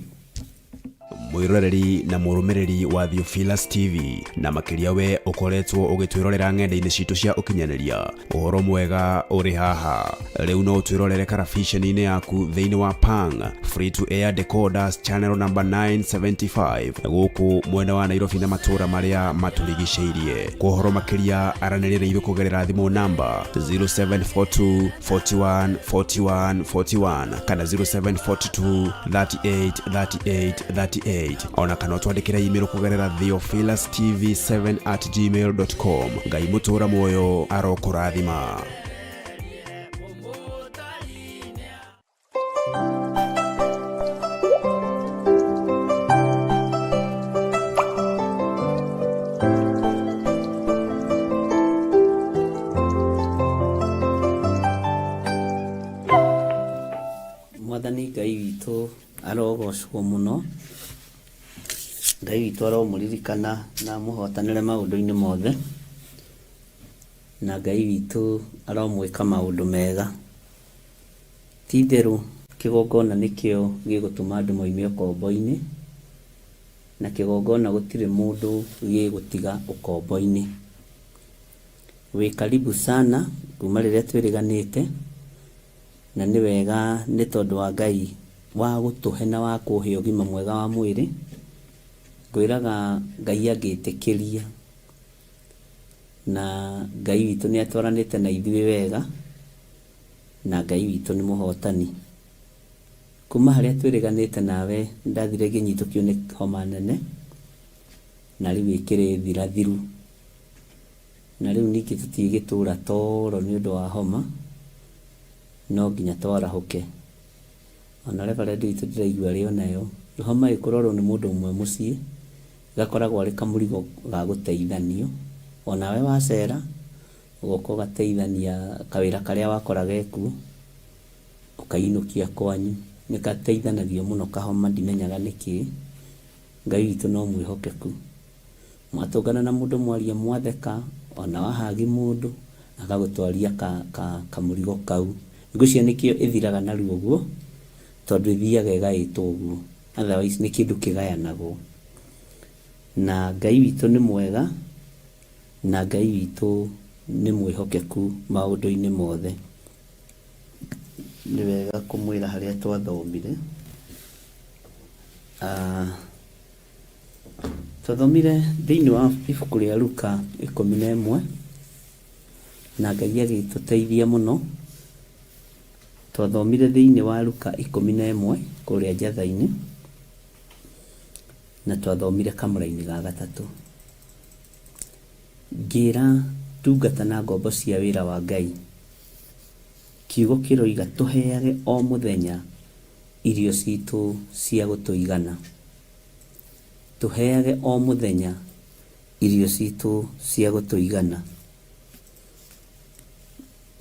mwiroreri na murumiriri wa Theophilus TV na makiria we ukoretwo ugitwirorera ng'enda-ini citu cia ukinyaniria uhoro mwega uri haha riu no twirorere karabiceni-ini yaku thiini wa Pang free to air decoders channel number 975 guku mwena wa Nairobi na matura maria maturigiceirie kuhoro makiria aranirire ithu kugerera thimu namba 0742 41 41 41 kana 0742 38 38 38 ona kana twandikira email kugerera theophilustv7@gmail.com. Ngai mutura moyo arokurathima. Mwathani Ngai witũ arogocwo muno Ngai witũ aromuririkana na muhotanire maundu-ini mothe na Ngai witũ aromwika maundu mega titheru kigongona nikio gigutuma andu moime ukombo-ini na kigongona gutire mundu gigutiga ukombo-ini wi karibu sana kuma riria twiriganite na ni wega ni tondu wa Ngai wa gutuhe na wa kuhe ugima mwega wa mwiri gwiraga Ngai agitikiria na Ngai witũ ni atwaranite na ithuĩ wega na Ngai witũ ni muhotani kuma haria twiriganite nawe ndathire nginyitukio ni homa nene na riu ikiri thirathiru na riu niki tutigitura toro ni undu wa homa no nginya twarahuke ona reverend witũ ndiraigua rio nayo homa ikurorwo ni mundu umwe mucii gakoragwo ari kamurigo ga guteithanio onawe wacera ugoka ugateithania kawira karia wakoraga ekuo ukainukia kwanyu nikateithanagio muno kahoma ndimenyaga niki Ngai witũ no mwihokeku mwatungana na mundu mwaria mwatheka ona wahagi mundu akagutwaria kamurigo kau ngucia nikio ithiraga na ruo guo tondu ithiaga igaitwo guo otherwise ni kindu kigayanagwo na Ngai witũ ni mwega na Ngai witũ ni mwihokeku maundu-ini mothe ni wega kumwira haria twathomire twathomire thĩinĩ wa ibuku rĩa Luka 11 na Ngai agĩtũteithia mũno. Twathomire thĩinĩ wa Luka 11 kũrĩa njatha-inĩ na twathomire kamũra-inĩ ga gatatũ. Ngĩra tungata na ngombo cia wĩra wa Ngai, kiugo kĩroiga tũheage o mũthenya irio citũ cia gũtũigana. Tũheage o mũthenya irio citũ cia gũtũigana.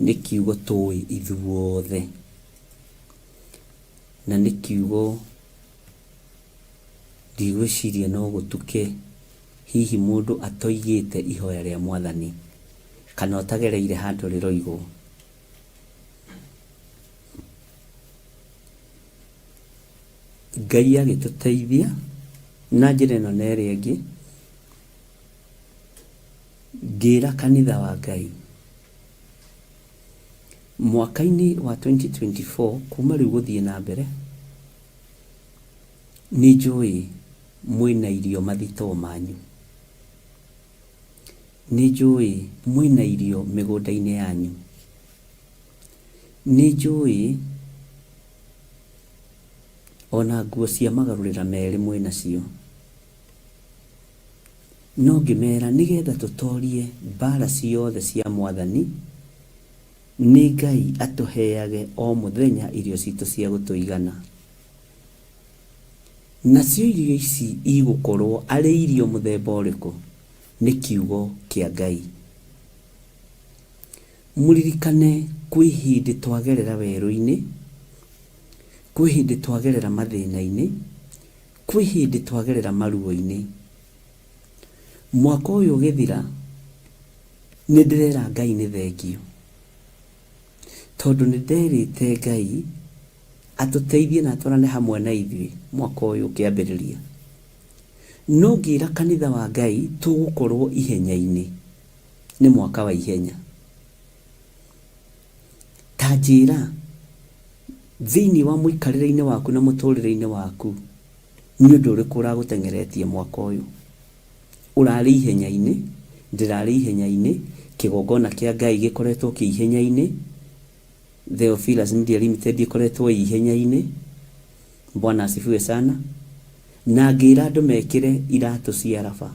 Nĩ kiugo tũĩ ithuothe, na nĩ kiugo ndigwĩciria no gũtuke hihi mũndũ atoigĩte ihoya rĩa Mwathani kana ũtagereire handũ rĩroigwo. Ngai agĩtũteithia na njĩra ĩno na ĩrĩa ĩngĩ. Ngĩra kanitha wa Ngai mwaka-inĩ wa 2024 kuma rĩu gũthiĩ na mbere, nĩ njũĩ mwĩna irio mathitoo manyu, nĩ njũĩ mwĩna irio mĩgũnda-inĩ yanyu, nĩ njũĩ ona nguo cia magarũrĩra merĩ mwĩnacio. No ngĩmera nĩgetha tũtorie mbara ciothe cia Mwathani, nĩ Ngai atũheage o mũthenya irio citũ cia gũtũigana. Nacio irio ici igũkorwo arĩ irio mũthemba ũrĩkũ? Nĩ kiugo kĩa Ngai. Mũririkane kwĩ hĩndĩ twagerera werũ-inĩ, kwĩ hĩndĩ twagerera mathĩna-inĩ, kwĩ hĩndĩ twagerera maruo-inĩ. Mwaka ũyũ ũgĩthira, nĩ ndĩrera Ngai nĩ thengio, tondũ nĩ nderĩte Ngai atũteithie na atwarane hamwe na ithuĩ mwaka ũyũ ũkĩambĩrĩria. No ngĩra kanitha wa Ngai tũgũkorwo ihenya-inĩ, nĩ mwaka wa ihenya. Ta njĩra thĩinĩ wa mũikarĩre-inĩ waku na mũtũrĩre-inĩ waku, nĩ ũndũ ũrĩkũ ũragũtengeretie mwaka ũyũ? Ũrarĩ ihenya-inĩ, ndĩrarĩ ihenya-inĩ, kĩgongona kĩa Ngai gĩkoretwo kĩ ihenya-inĩ, Theophilus Media Limited ĩkoretwo ihenya-inĩ, Bwana asifiwe sana. Na ngĩra andũ mekĩre iratũ cia raba,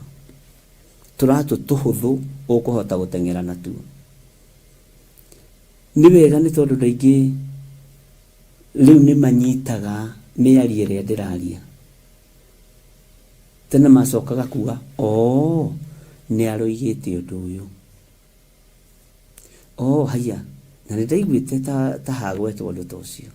tũratũ tũhũthũ ũkũhota gũteng'era natuo. Nĩ wega nĩ tondũ daingĩ rĩu nĩ manyitaga mĩario ĩrĩa ndĩraria. Tene macokaga kuga nĩ aroigĩte ũndũ ũyũ. Haya, na nĩ ndaiguĩte ta hagwetwo ũndũ ta ũcio.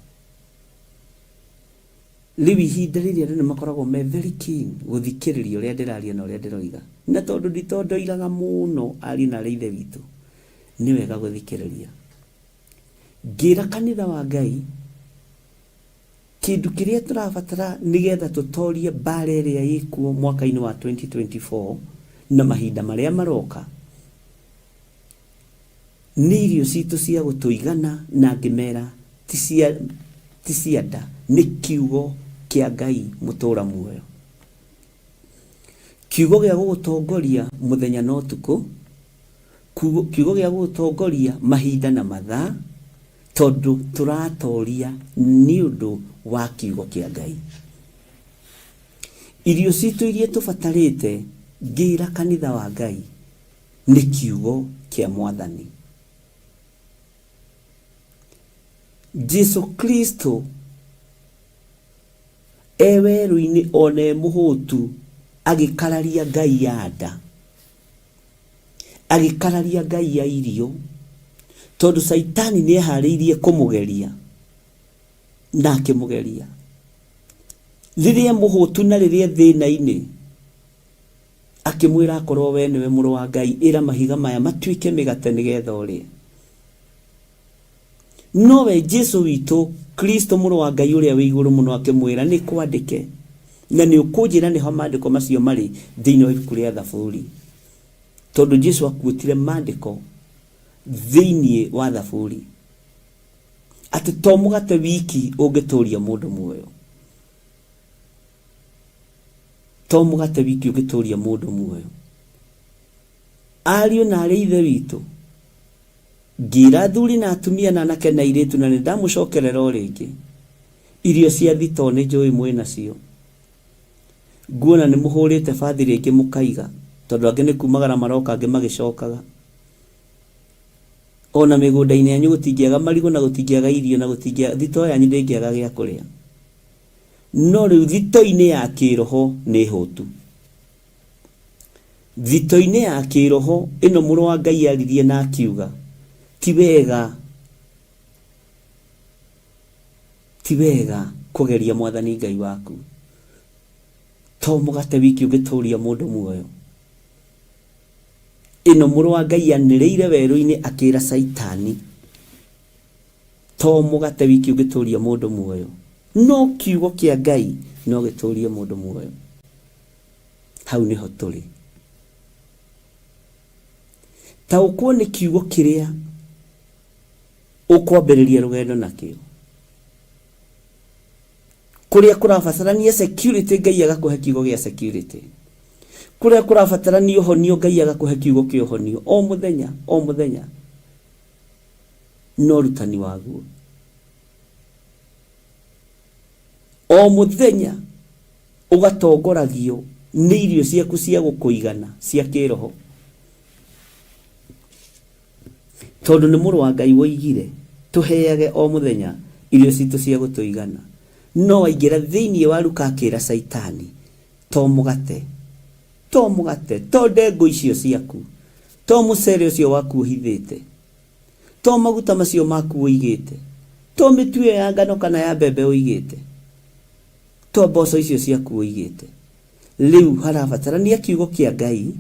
Rĩu ihinda rĩrĩa andũ nĩ makoragwo me very keen gũthikĩrĩria ũrĩa ndĩraria na ũrĩa ndĩroiga. Na tondũ nditondoiraga mũno ariũ na ithe witũ, nĩ wega gũthikĩrĩria. Ngĩra kanitha wa Ngai kĩndũ kĩrĩa tũrabatara nĩgetha tũtorie mbara ĩrĩa ĩkuo mwaka-inĩ wa 2024 na mahinda marĩa maroka, nĩ irio citũ cia gũtũigana. Na ngĩmera ti cia nda, nĩ kiugo kĩa Ngai mũtũra muoyo, kiugo gĩa gũgũtongoria mũthenya na ũtukũ, kiugo gĩa gũgũtongoria mahinda na mathaa, tondũ tũratoria nĩ ũndũ wa kiugo kĩa Ngai. Irio citũ iria tũbatarĩte ngĩra kanitha wa Ngai nĩ kiugo kĩa Mwathani. Jesu Kristo werũ-inĩ ona mũhũtu agĩkararia Ngai ya nda, agĩkararia Ngai ya irio, tondũ Saitani nĩ eharĩirie kũmũgeria na akĩmũgeria. Rĩrĩa mũhũtu na rĩrĩa thĩna-inĩ, akĩmwĩra akorwo we nĩwe mũrũ wa Ngai, ĩra mahiga maya matuĩke mĩgate nĩgetha ũrĩe. Nowe Jesu witũ Kristo mũrũ wa Ngai ũrĩa wĩ igũrũ mũno akĩmwĩra nĩ kwandĩke, na nĩ ũkũnjĩra nĩho maandĩko macio marĩ thĩinĩ wa ibuku rĩa Thaburi, tondũ Jesu akuĩtire maandĩko thĩinĩ wa Thaburi, atĩ to mũgate wiki ũngĩtũria mũndũ muoyo. to mugate wiki ugituria mundu muoyo. Ariũ na arĩ ithe witũ, ngira athuri na atumia na anake na airĩtu, na nĩndamũcokerera o rĩngĩ, irio cia thito nĩ njũĩ mwĩna cio. Nguona nĩ mũhũrĩte bathi rĩngĩ mũkaiga, tondũ angĩ nĩ kumagara maroka angĩ magĩcokaga. Ona mĩgũnda-inĩ yanyu gũtingĩaga marigũ na gũtingĩaga irio na gũtingĩaga thito yanyu ndĩngĩaga gĩa kũrĩa. No rĩu thito-inĩ ya kĩroho nĩ hũtu. Thito-inĩ ya kĩroho ĩno mũrũ wa Ngai aririe na akiuga, ti wega kũgeria Mwathani Ngai waku. To mũgate wiki ũngĩtũria mũndũ muoyo. Ĩno mũrũ wa Ngai anĩrĩire werũ-inĩ akĩra Saitani, to mũgate wiki ũngĩtũria mũndũ muoyo. No kiugo kĩa Ngai no gĩtũrie mũndũ muoyo. Hau nĩho tũrĩ. Taũkwo nĩ kiugo kĩrĩa ũkwambĩrĩria rũgendo nakĩo. Kũrĩa kũrabatarania security, Ngai agakũhe kiugo gĩa security. Kũrĩa kũrabatarania ũhonio, Ngai agakũhe kiugo kĩa ũhonio. O mũthenya no rutani waguo. O mũthenya ũgatongoragio nĩ irio ciaku cia gũkũigana cia kĩroho. Tondũ nĩ mũrũ wa Ngai woigire tũheage o mũthenya irio citũ cia gũtũigana. No waingĩra thĩinĩ wa Luka akĩra Saitani, to mũgate, to ndengũ icio ciaku, to mũcere ũcio waku ũhithĩte, to maguta macio maku ũigĩte, to mĩtu ya ngano kana ya mbembe ũigĩte, to mboco icio ciaku ũigĩte. Rĩu harabatarania kiugo kĩa Ngai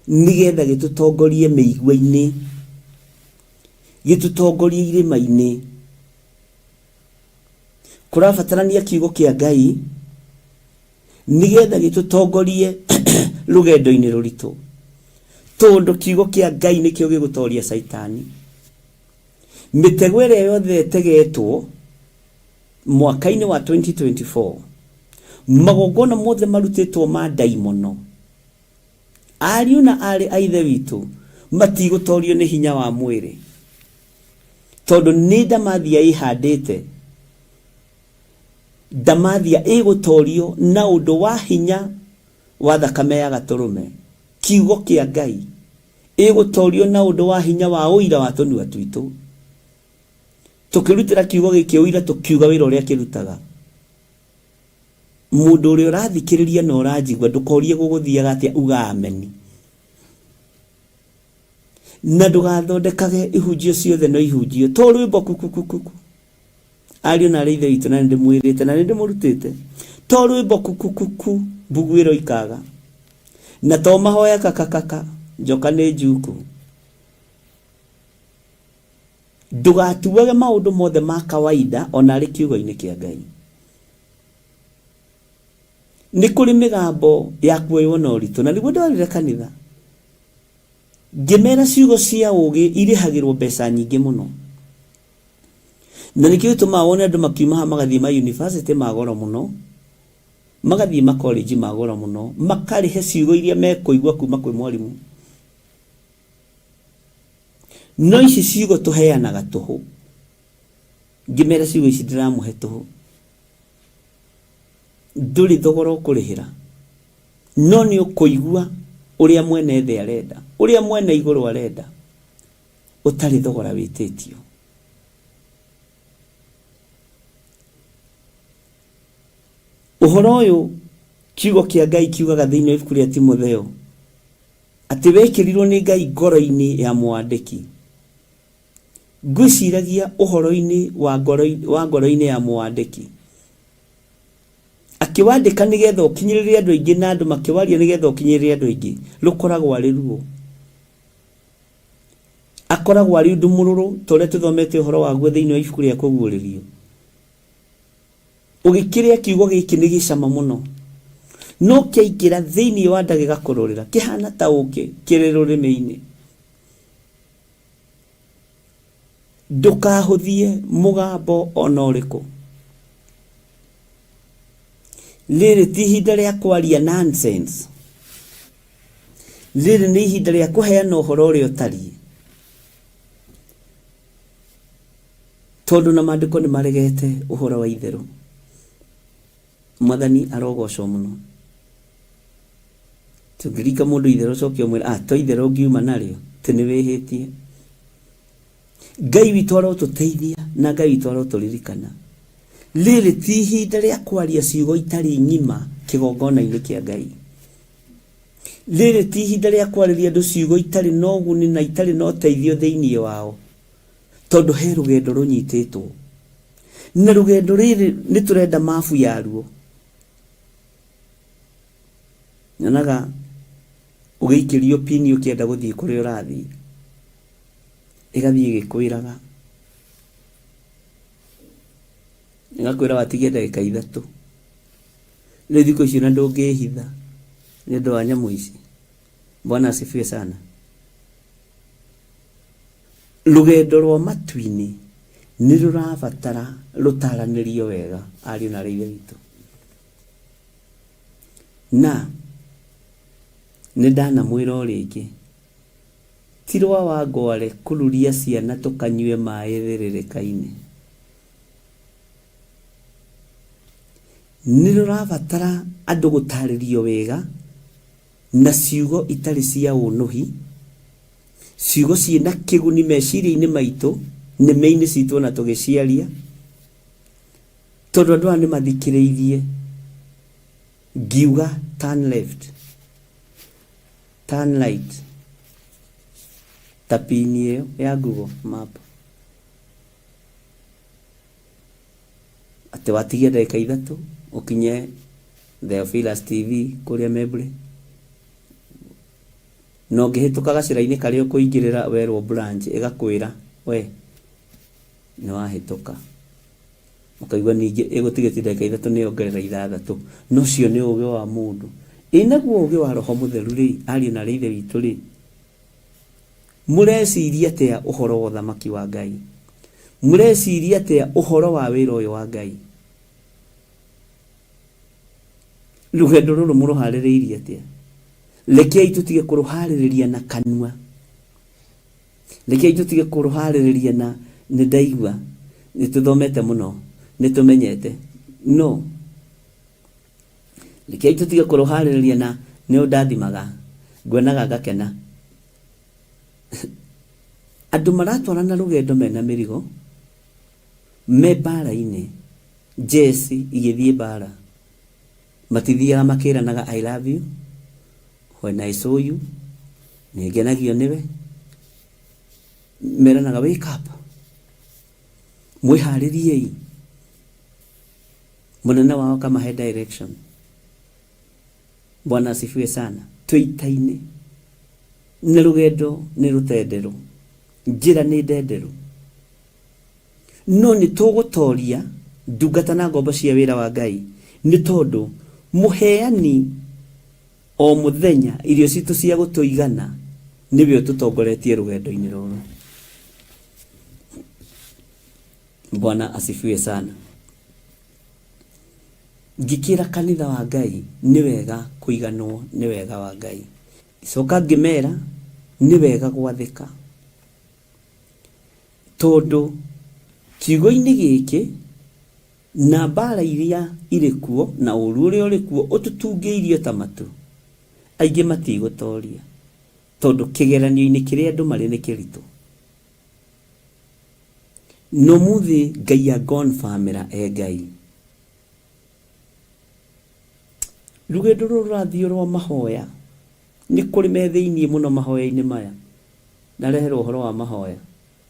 nĩgetha gĩtũtongorie mĩigua-inĩ, gĩtũtongorie irĩma-inĩ. Kũrabatarania kiugo kĩa Ngai nĩgetha gĩtũtongorie rũgendo-inĩ rũritũ, tondũ kiugo kĩa Ngai nĩkĩo gĩgũtoria Saitani. Mĩtego ĩrĩa yothe ĩtegetwo mwaka-inĩ wa 2024, magongona mothe marutĩtwo ma ndaimono, ariũ na arĩ a ithe witũ matigũtorio nĩ hinya wa mwĩrĩ, tondũ nĩ ndamathia ĩhandĩte. Ndamathia ĩgũtorio na ũndũ wa hinya wa thakame ya gatũrũme. Kiugo kĩa Ngai ĩgũtorio na ũndũ wa hinya wa ũira wa tũnua twitũ. Tũkĩrutĩra kiugo gĩkĩ ũira, tũkiuga wĩra ũrĩa kĩrutaga. Mũndũ ũrĩa ũrathikĩrĩria na ũranjigua ndũkorie gũgũthiaga atĩa, uga ameni. Na ndũgathondekage ihunjio ciothe no ihunjio to rwĩmbo kukukuku. Ariũ na arĩ ithe witũ, na nĩndĩmwĩrĩte na nĩndĩmũrutĩte, to rwĩmbo kukukuku mbuguĩro ikaga, na to mahoya kakakaka njoka nĩ njuku. Ndũgatuage maũndũ mothe ma kawaida ona arĩ kiugo-inĩ kĩa Ngai. Nĩ kũrĩ mĩgambo ya kuoywo na ũritũ, na nĩguo ndwarire kanitha ngĩmera ciugo cia ũgĩ irĩhagĩrwo mbeca nyingĩ mũno. Na nĩkĩo gĩtũmaga wone andũ makiuma haha magathiĩ ma university ma goro mũno, magathiĩ ma college ma goro mũno, makarĩhe ciugo iria mekũigua kuma kwĩ mwarimũ. No ici ciugo tũheanaga tũhũ. Ngĩmera ciugo ici ndĩramũhe tũhũ. Ndũrĩ thogora ũkũrĩhĩra, no nĩ ũkũigua ũrĩa mwene thĩ arenda, ũrĩa mwene igũrũ arenda, ũtarĩ thogora wĩtĩtio. Ũhoro ũyũ kiugo kĩa Ngai kiugaga thĩinĩ wa ibuku rĩa Timotheo atĩ wekĩrirwo nĩ Ngai ngoro-inĩ ya mwandĩki. Ngwĩciragia ũhoro-inĩ wa ngoro-inĩ ya mwandĩki, akĩwandĩka nĩgetha ũkinyĩrĩrie andũ aingĩ, na andũ makĩwaria nĩgetha ũkinyĩrĩrie andũ aingĩ, rũkoragwo arĩ ruo. Akoragwo arĩ ũndũ mũrũrũ tũrĩa tũthomete ũhoro waguo thĩinĩ wa ibuku rĩa kũguũrĩrio. Ũgĩkĩrĩa kiugo gĩkĩ nĩ gĩcama mũno, no kĩaingĩra thĩinĩ wa nda gĩgakũrũrĩra, kĩhana ta ũkĩ kĩrĩ rũrĩmĩ-inĩ. Ndũkahũthie mũgambo ona ũrĩkũ. Rĩrĩ ti ihinda rĩa kwaria nonsense. Rĩrĩ nĩ ihinda rĩa kũheana ũhoro ũrĩa ũtariĩ. Tondũ na maandĩko nĩ maregete ũhoro wa itherũ. Mwathani arogocwo mũno. Tũngĩrika mũndũ itherũ cokio mwĩra to itherũ ngiuma narĩo tĩ nĩ wĩhĩtie. Ngai witũ arotũteithia na Ngai witũ arotũririkana. Rĩrĩ ti ihinda rĩa kwaria ciugo itarĩ ng'ima kĩgongona-inĩ kĩa Ngai. Rĩrĩ ti ihinda rĩa kwarĩria andũ ciugo itarĩ na ũguni na itarĩ na ũteithio thĩinĩ wao. Tondũ he rũgendo rũnyitĩtwo. Na rũgendo rĩrĩ nĩ tũrenda mabu yaruo. Nyonaga ũgĩikĩrio pini ũkĩenda gũthiĩ kũrĩa ũrathiĩ. Ĩgathiĩ ĩgĩkwĩraga. Ĩgakwĩra watigia ndagĩka 3. Rĩu thikũ ici na ndũngĩhitha nĩ ũndũ wa nyamũ ici. Bwana asifiwe sana. Rũgendo rwa matu-inĩ nĩ rũrabatara rũtaranĩrio wega ariũ na aarĩ witũ. Na nĩ ndanamwĩra o rĩngĩ ti rwa Wangware kũruria ciana tũkanyue maĩ thĩrĩrĩka-inĩ. Nĩ rũrabatara andũ gũtarĩrio wega na ciugo itarĩ cia ũnũhi, ciugo ciĩna kĩguni meciria-inĩ maitũ, nĩme-inĩ citũ na tũgĩciaria. Tondũ andũ aya nĩ mathikĩrĩirie ngiuga turn left, turn right, ta pini ĩyo ya Google Map. Atĩ watigia ndagĩka 3 ũkinye Theophilus TV kũrĩa Mebre. No ngĩhĩtũka gacĩra-inĩ karĩa ũkũingĩrĩra werwo branch ĩgakwĩra we nĩ wahĩtũka. Ũkaigua ningĩ ĩgũtigĩtie ndagĩka 3 nĩyongerera 6. No cio nĩ ũũgĩ wa mũndũ. Naguo ũũgĩ wa Roho Mũtheru rĩ, ariũ na aarĩ witũ rĩ, mũreciria atĩa ũhoro wa ũthamaki wa Ngai? Mũreciria atĩa ũhoro wa wĩra ũyũ wa Ngai? Rũgendo rũrũ mũrũharĩrĩirie atĩa? Rekei tũtige kũrũharĩrĩria na kanua. Rekei tũtige kũrũharĩrĩria na nĩ ndaigua, nĩ tũthomete mũno, nĩ tũmenyete. No. Rekei tũtige kũrũharĩrĩria na nĩ ũndathimaga, ngwenaga ngakena. Andũ maratwarana rũgendo mena mĩrigo, me mbara-inĩ, jesi igĩthiĩ mbara. Matithiaga makĩranaga I love you, when I saw you, nĩ ngenagio nĩwe. Meranaga wake up, mwĩharĩriei. Mũnene wao kamahe direction. Bwana asifiwe sana. Twĩita-inĩ nĩ rũgendo nĩ rũtenderũ, njĩra nĩ ndenderũ. No nĩ tũgũtoria ndungata na ngombo cia wĩra wa Ngai, nĩ tondũ mũheani o mũthenya irio citũ cia gũtũigana nĩwe ũtũtongoretie rũgendo-inĩ rũrũ. Bwana asifiwe sana. Ngĩkĩra kanitha wa Ngai nĩ wega kũiganwo nĩ wega wa Ngai. Icoka ngĩmera nĩ wega gwathĩka. Tondũ kiugo-inĩ gĩkĩ na mbara iria irĩ kuo na ũru ũrĩa ũrĩ kuo ũtũtungĩirio ta matu, aingĩ matigũtoria. Tondũ kĩgeranio-inĩ kĩrĩa andũ marĩ nĩ kĩritũ. No mũthĩ Ngai agonfamĩra Ngai. Rũgendo rũrũ rũrathiĩ rwa mahoya. Nĩ kũrĩ me thĩinĩ mũno mahoya-inĩ maya. Ndareherwo ũhoro wa mahoya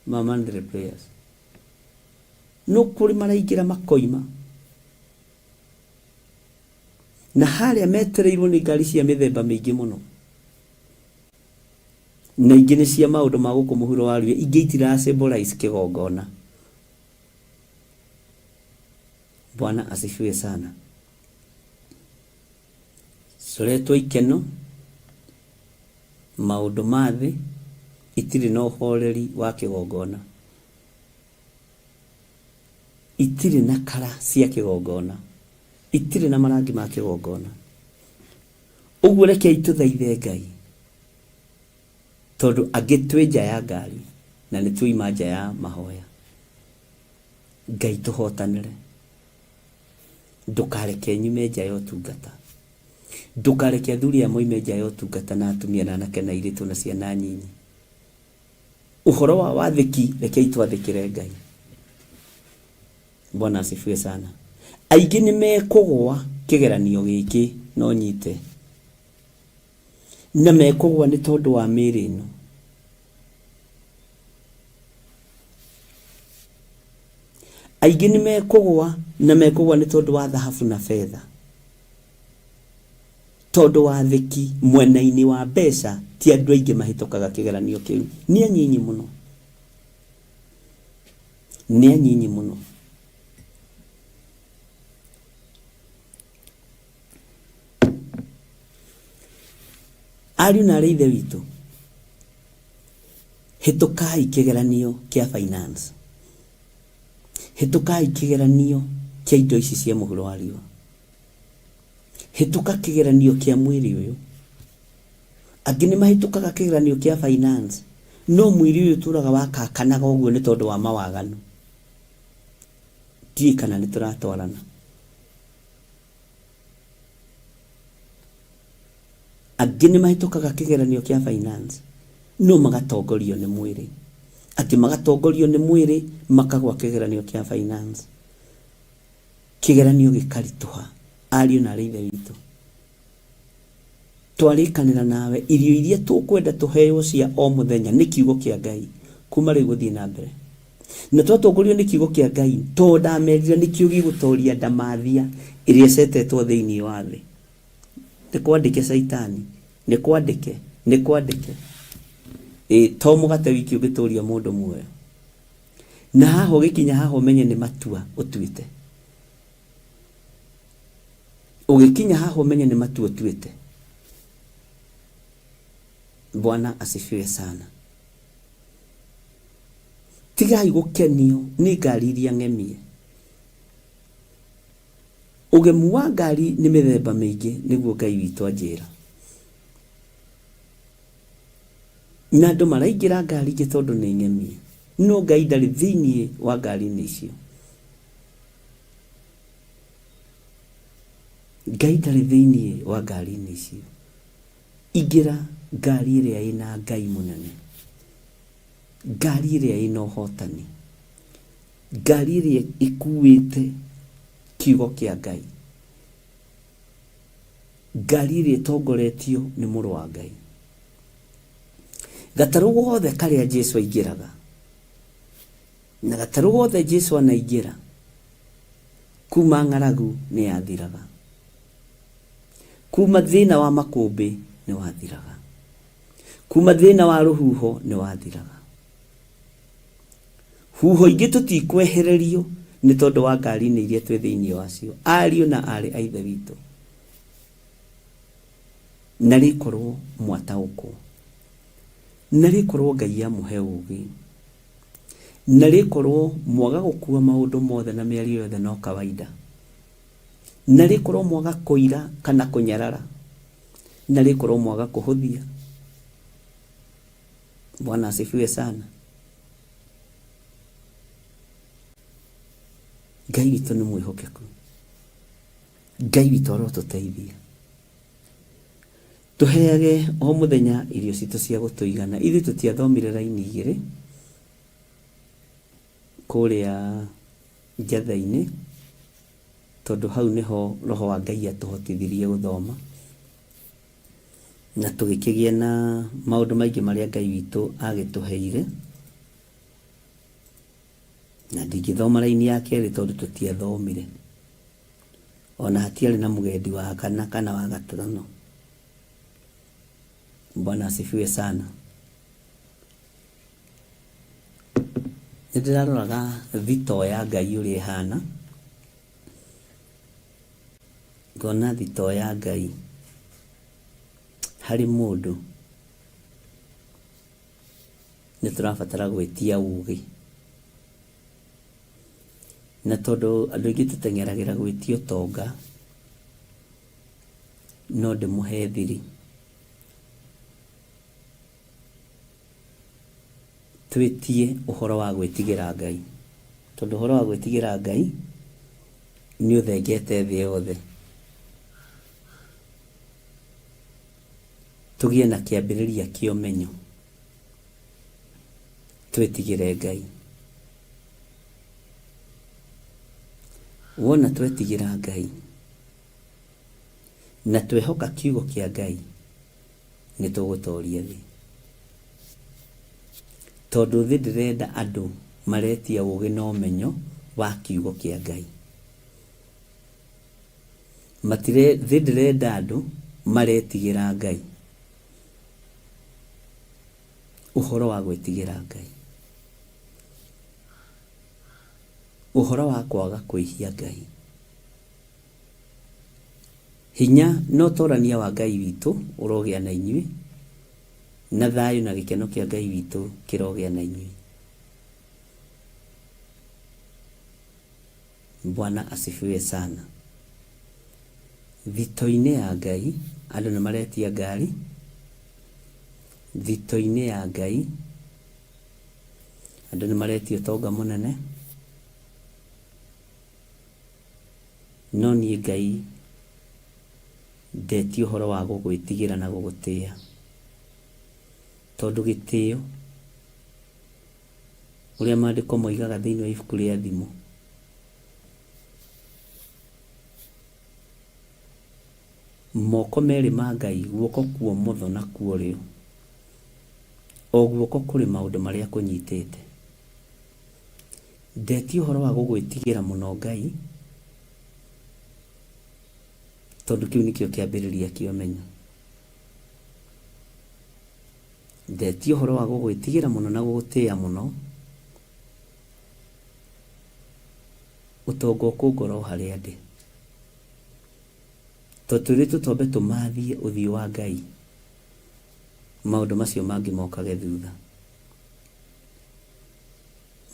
ma mandatory prayers. No kũrĩ maraingĩra makoima. Na harĩa metereirwo nĩ ngari cia mĩthemba mĩingĩ mũno. Na ingĩ nĩ cia maũndũ ma gũkũ mũhuro wa rũĩ, ingĩ itira symbolize kĩgongona. Bwana asifiwe sana. Coretwo ikeno, maũndũ ma thĩ itirĩ na ũhoreri wa kĩgongona. Itirĩ na kara cia kĩgongona. itire na marangi ma kĩgongona. Ũguo rekei tũthaithe Ngai, tondũ angĩ twĩ nja ya ngari na nĩ tũima nja ya mahoya. Ngai tũhotanĩre. Ndũkareke nyume nja ya ũtungata. Ndũkareke athuri a moime nja ya ũtungata na atumia na anake na airĩtu na ciana nyinyi. Ũhoro wa wathĩki rekei twathĩkĩre Ngai. Bwana asifiwe sana. Aingĩ nĩmekũgũa kĩgeranio gĩkĩ no nyite. Na mekũgũa nĩ tondũ wa mĩĩrĩ ĩno. Aingĩ nĩmekũgũa na mekũgũa nĩ tondũ wa thahabu na fedha. Tondũ wa thĩki mwena-inĩ wa mbeca ti andũ aingĩ mahĩtũkaga kĩgeranio kĩu. Nĩ anyinyi mũno. Nĩ anyinyi mũno. Ariũ na arĩ ithe witũ, hĩtũkai kĩgeranio kĩa finance. Hĩtũkai kĩgeranio kĩa indo ici cia mũhuro wa riũa. Hĩtũka kĩgeranio kĩa mwĩrĩ ũyũ. Angĩ nĩmahĩtũkaga kĩgeranio kĩa finance, no mwĩrĩ ũyũ tũraga wakakanaga ũguo nĩ tondũ wa mawaganu. Ndiĩ kana nĩ tũratwarana. Angĩ nĩmahĩtũkaga kĩgeranio kĩa finance, no magatongorio nĩ mwĩrĩ. Angĩ magatongorio nĩ mwĩrĩ makagwa kĩgeranio kĩa finance. Kĩgeranio gĩkaritũha. Ariũ na arĩ ithe witũ, twarĩkanĩra nawe irio iria tũkwenda tũheo cia o mũthenya nĩ kiugo kĩa Ngai kuma rĩu gũthiĩ na mbere. Na twatongorio nĩ kiugo kĩa Ngai, tondũ ndamerire nĩkĩo gĩgũtoria ndamathia ĩrĩa ĩcetetwo thĩinĩ wa thĩ. Nĩ kwandĩke Saitani, nĩ kwandĩke. To mũgate wiki ũgĩtũria mũndũ muoyo. Na haha ũgĩkinya haha ũmenye nĩ matua ũtuĩte. Ũgĩkinya haha ũmenye nĩ matua ũtuĩte. Bwana asifiwe sana. Tigai gũkenio nĩ ngari iria ng'emie. Ũgemu wa ngari nĩ mĩthemba mĩingĩ nĩguo Ngai witũ anjĩra. Na andũ maraingĩra ngari ingĩ tondũ nĩ ng'emie. No Ngai ndarĩ thĩinĩ wa ngari-inĩ icio. Ngai ndarĩ thĩinĩ wa ngari-inĩ icio. Ingĩra ngari ĩrĩa ĩna Ngai mũnene. Ngari ĩrĩa ĩna ũhotani. Ngari ĩrĩa ĩkuĩte kiugo kĩa Ngai. Ngari ĩrĩa ĩtongoretio nĩ mũrũ wa Ngai. Gatarũ gothe karĩa Jesũ aingĩraga, na gatarũ gothe Jesũ anaingĩra, kuma ng'aragu nĩ yathiraga. Kuma thĩna wa makũmbĩ nĩ wathiraga. Kuma thĩna wa rũhuho nĩ wathiraga. Huho ingĩ tũtikwehererio nĩ tondũ wa ngari-inĩ iria twĩ thĩinĩ wacio. Ariũ na arĩ a ithe witũ, na rĩkorwo mwataũkwo, na rĩkorwo Ngai amũhe ũũgĩ, na rĩkorwo mwaga gũkua maũndũ mothe na mĩario yothe no kawaida, na rĩkorwo mwaga kũira kana kũnyarara, na rĩkorwo mwaga kũhũthia. Bwana asifiwe sana. Ngai witũ nĩ mwĩhokeku. Ngai witũ arotũteithia. Tũheage o mũthenya irio citũ cia gũtũigana. Ithuĩ tũtiathomire raini igĩrĩ kũrĩa njatha-inĩ, tondũ hau nĩho Roho wa Ngai atũhotithirie gũthoma, na tũgĩkĩgĩa na maũndũ maingĩ marĩa Ngai witũ agĩtũheire. Na ndingĩthoma raini ya kerĩ tondũ tũtiathomire. Ona hatiarĩ na mũgendi wa kana kana wa gatano. Bwana asifiwe sana. Nĩndĩraroraga thito ya Ngai ũrĩa ĩhana. Ngona thito ya Ngai harĩ mũndũ nĩtũrabatara gwĩtia ũũgĩ. Na tondũ andũ aingĩ tũteng'eragĩra gwĩtio tonga no ndĩmũhe thiri. Twĩtie ũhoro wa gwĩtigĩra Ngai, tondũ ũhoro wa gwĩtigĩra Ngai nĩ ũthengete thĩ yothe. Tũgĩe na kĩambĩrĩria kĩa ũmenyo, twĩtigĩre Ngai. Wona twetigĩra Ngai na twehoka kiugo kĩa Ngai, nĩ tũgũtooria thĩ. Tondũ thĩ ndĩrenda andũ maretia ũũgĩ na ũmenyo wa kiugo kĩa Ngai. Thĩ ndĩrenda andũ maretigĩra Ngai. Ũhoro wa gwĩtigĩra Ngai, ũhoro wa kwaga kwĩhia Ngai. Hinya no ũtũũrania wa Ngai witũ ũrogĩa na inyuĩ, na thayũ na gĩkeno kĩa Ngai witũ kĩrogĩa na inyuĩ. Bwana asifiwe sana. Thito-inĩ ya Ngai andũ nĩ maretia ngari. Thito-inĩ ya Ngai andũ nĩ maretia ũtonga mũnene. No niĩ Ngai ndetie ũhoro wa gũgwĩtigĩra na gũgũtĩĩa, tondũ gĩtĩo ũrĩa maandĩko moigaga thĩinĩ wa ibuku rĩa thimo, moko merĩ ma Ngai, guoko kwa ũmotho na kwa ũrĩo, o guoko kũrĩ maũndũ marĩa kũnyitĩte. Ndetie ũhoro wa gũgwĩtigĩra mũno Ngai, tondũ kĩu nĩkĩo kĩambĩrĩria kĩa ũmenyo. Ndetie ũhoro wa gũgwĩtigĩra mũno na gũgũtĩĩa mũno, ũtonga ũkũngora o harĩa ndĩ. Tondũ tũrĩ tũtombe tũmathie ũthiũ wa Ngai, maũndũ macio mangĩ mokage thutha.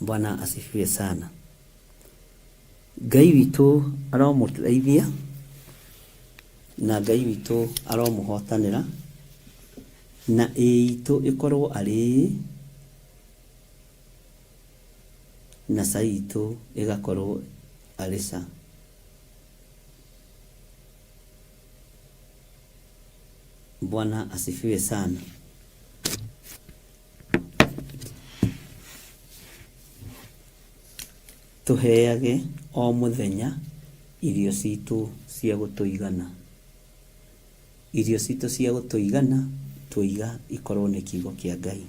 Bwana asifiwe sana. Ngai witũ aromũteithia na Ngai witũ aromũhotanĩra, na itũ ĩkorwo arĩ na ca itũ ĩgakorwo arĩ ca. Bwana asifiwe sana. Tũheage o mũthenya irio citũ cia gũtũigana. Irio citũ cia gũtũigana tũiga ikorwo nĩ kiugo kĩa Ngai.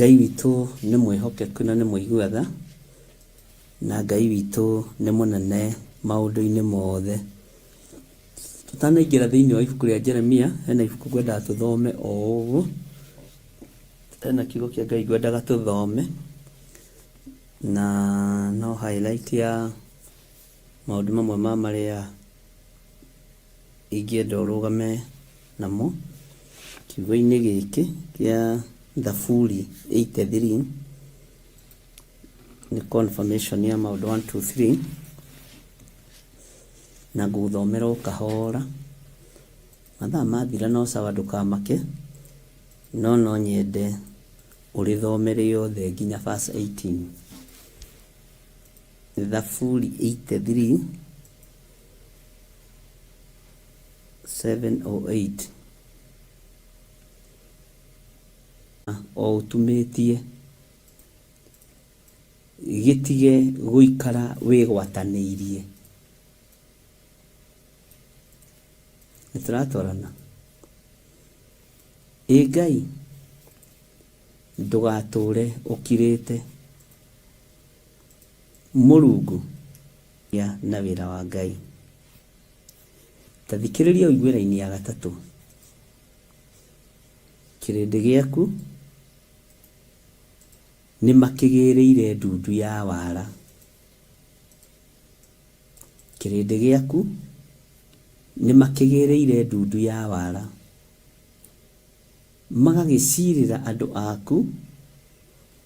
Ngai witũ nĩ mwĩhokeku na nĩ mũigua-tha, na Ngai witũ nĩ mũnene maũndũ-inĩ mothe. Tũtanaingĩra thĩinĩ wa ibuku rĩa Jeremia, hena ibuku ngwendaga tũthome o ũguo. Hena kiugo kĩa Ngai ngwendaga tũthome, na no highlight ya maũndũ mamwe ma marĩa ingĩenda ũrũgame namo kiugo-inĩ gĩkĩ kĩa Thaburi 83. Nĩ confirmation ya maũndũ 1, 2, 3, na ngũthomera o kahora. Mathaa mathira no sawa, ndũkamake, no nyende ũrĩthomere yothe nginya verse 18. Thaburi 83 7 or 8. O ũtumĩtie gĩtige gũikara wĩgwatanĩirie. Nĩtũratwarana? Ngai ndũgatũre ũkirĩte, Mũrungu na wĩra wa Ngai. Ta thikĩrĩria ũigue raini ya gatatũ. Kĩrĩndĩ gĩaku nĩ makĩgĩrĩire ndundu ya wara. Kĩrĩndĩ gĩaku nĩ makĩgĩrĩire ndundu ya wara. Magagĩcirĩra andũ aku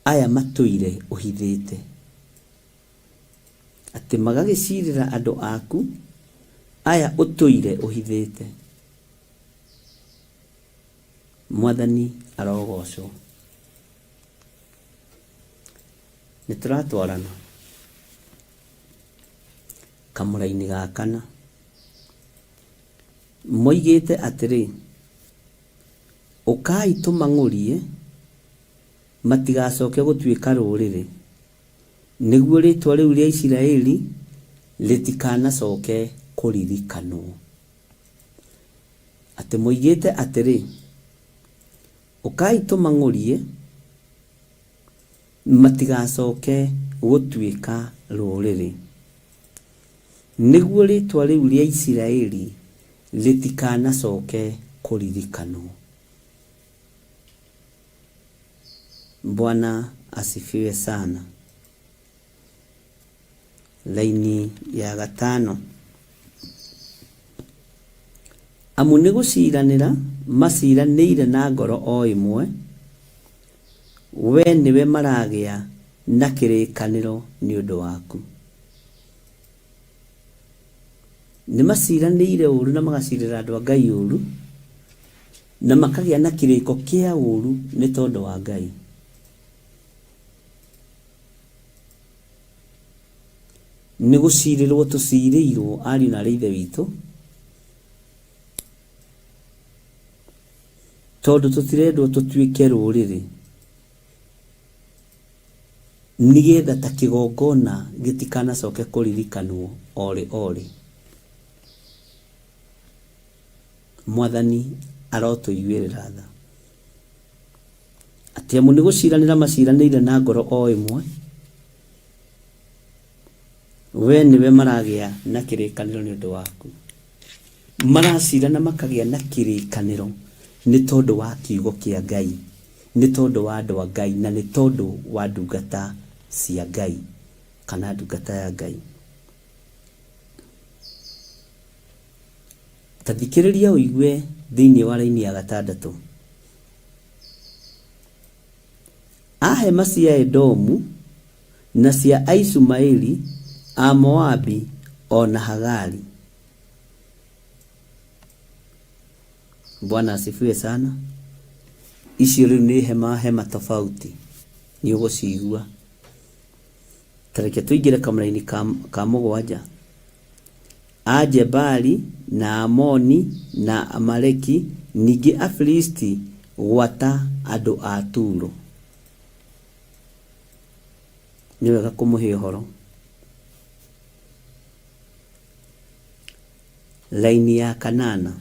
aya matũire ũhithĩte. Atĩ magagĩcirĩra andũ aku aya ũtũire ũhithĩte. Mwathani arogocwo. Nĩtũratwarana kamũra-inĩ ga kana. Moigĩte atĩrĩ, ũkai tũmang'ũrie matigacoke gũtuĩka rũrĩrĩ, nĩguo rĩtwa rĩu rĩa Isiraeli rĩtikanacoke kũririkanwo. Atĩ moigĩte atĩrĩ, ũkai tũmang'ũrie matigacoke gũtuĩka rũrĩrĩ, nĩguo rĩtwa rĩu rĩa Isiraeli rĩtikanacoke kũririkanwo. Bwana asifiwe sana. Laini ya gatano. Amu nĩ gũciranĩra maciranĩire na ngoro o ĩmwe, we nĩwe maragĩa na kĩrĩkanĩro nĩ ũndũ waku. Nĩ maciranĩire ũru na magacirĩra andũ a Ngai ũru, na makagĩa na kĩrĩko kĩa ũru nĩ tondũ wa Ngai. Nĩ gũcirĩrwo tũcirĩirwo ariũ na aithe witũ, tondũ tũtirendwo tũtuĩke rũrĩrĩ, nĩgetha ta kĩgongona gĩtikanacoke kũririkanwo orĩ. Mwathani arotũiguĩrĩra tha. Atĩ amu nĩ gũciranĩra maciranĩire na ngoro o ĩmwe, we nĩwe maragĩa na kĩrĩkanĩro nĩ ũndũ waku. Maracirana makagĩa na kĩrĩkanĩro nĩ tondũ wa kiugo kĩa Ngai, nĩ tondũ wa andũ a Ngai, na nĩ tondũ wa ndungata cia Ngai kana ndungata ya Ngai. Ta thikĩrĩria ũigue thĩinĩ wa raini ya gatandatũ. A hema cia Edomu na cia Aishumaeli, a Moabi ona Hagari. Bwana asifiwe sana. Icio rĩu nĩ hema tofauti, nĩ ũgũcigua. Tareke tũingĩre kamũra-inĩ ka mũgwanja. A Jebali na Amoni na Amaleki, ningĩ Afilisti gwata andũ a Turo. Nĩ wega kũmũhe ũhoro. Laini ya kanana.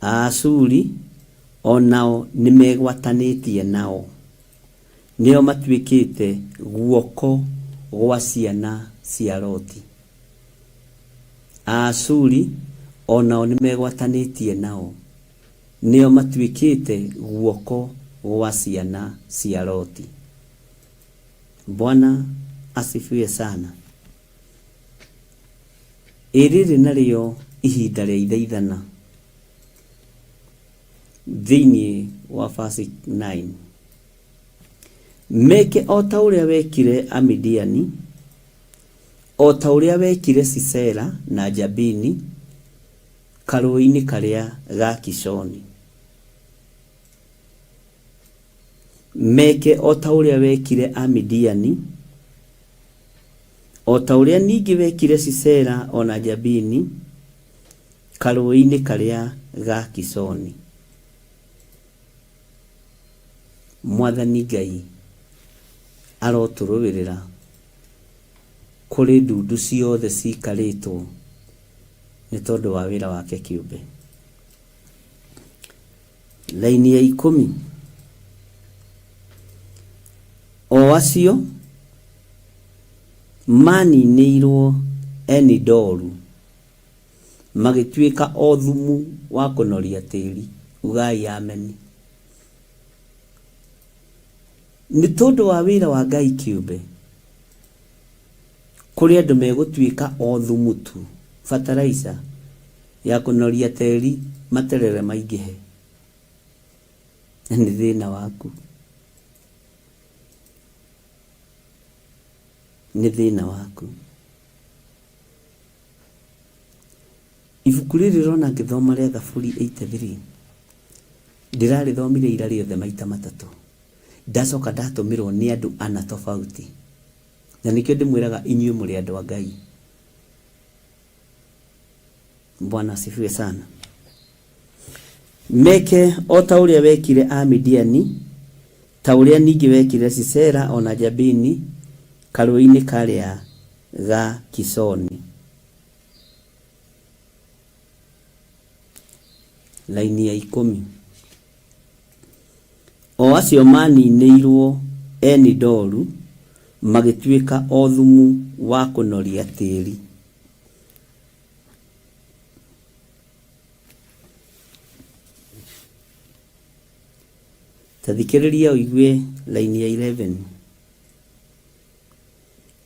Aasuri onao nĩmegwatanĩtie nao, nĩo matuĩkĩte guoko gwa ciana cia Loti. Aasuri onao nĩmegwatanĩtie nao, nĩo matuĩkĩte guoko gwa ciana cia Loti. Bwana asifiwe sana. Ĩrĩrĩ narĩo ihinda rĩa ithaithana. Thĩinĩ wa verse 9. Meke o ta ũrĩa wekire Amidiani, o ta ũrĩa wekire Sisera na Jabini karũĩ-inĩ karĩa ga Kishoni. Meke o ta ũrĩa wekire Amidiani, o ta ũrĩa ningĩ wekire Sisera ona Jabini karũĩ-inĩ karĩa ga Kishoni. Mwathani Ngai arotũrũĩrĩra kũrĩ ndundu ciothe cikarĩtwo nĩ tondũ wa wĩra wake kĩũmbe. Laini ya 10. O acio maninĩirwo Enidoru magĩtuĩka o thumu wa kũnoria tĩri. Ugai ameni. Nĩ tondũ wa wĩra wa Ngai kĩũmbe kũrĩ andũ megũtuĩka o thumu tu, fertilizer ya kũnoria tĩri materere maingĩhe. Nĩ thĩna waku, nĩ thĩna waku. Ibuku rĩrĩ rona ngĩthoma rĩa Thaburi 83 ndĩrarĩthomire ira rĩothe maita matatũ, ndacoka ndatũmirwo nĩ andũ ana tofauti, na nĩkĩo ndĩmwĩraga inyuĩ mũrĩ andũ a Ngai. Bwana asifiwe sana. Meke o ta ũrĩa wekire Amidiani, ta ũrĩa ningĩ wekire Sisera ona Jabini karũĩ-inĩ karĩa ga Kisoni. Laini ya 10. O acio maninĩirwo Enidoru magĩtuĩka o thumu wa kũnoria tĩri. Tathikĩrĩria ũigue laini ya 11.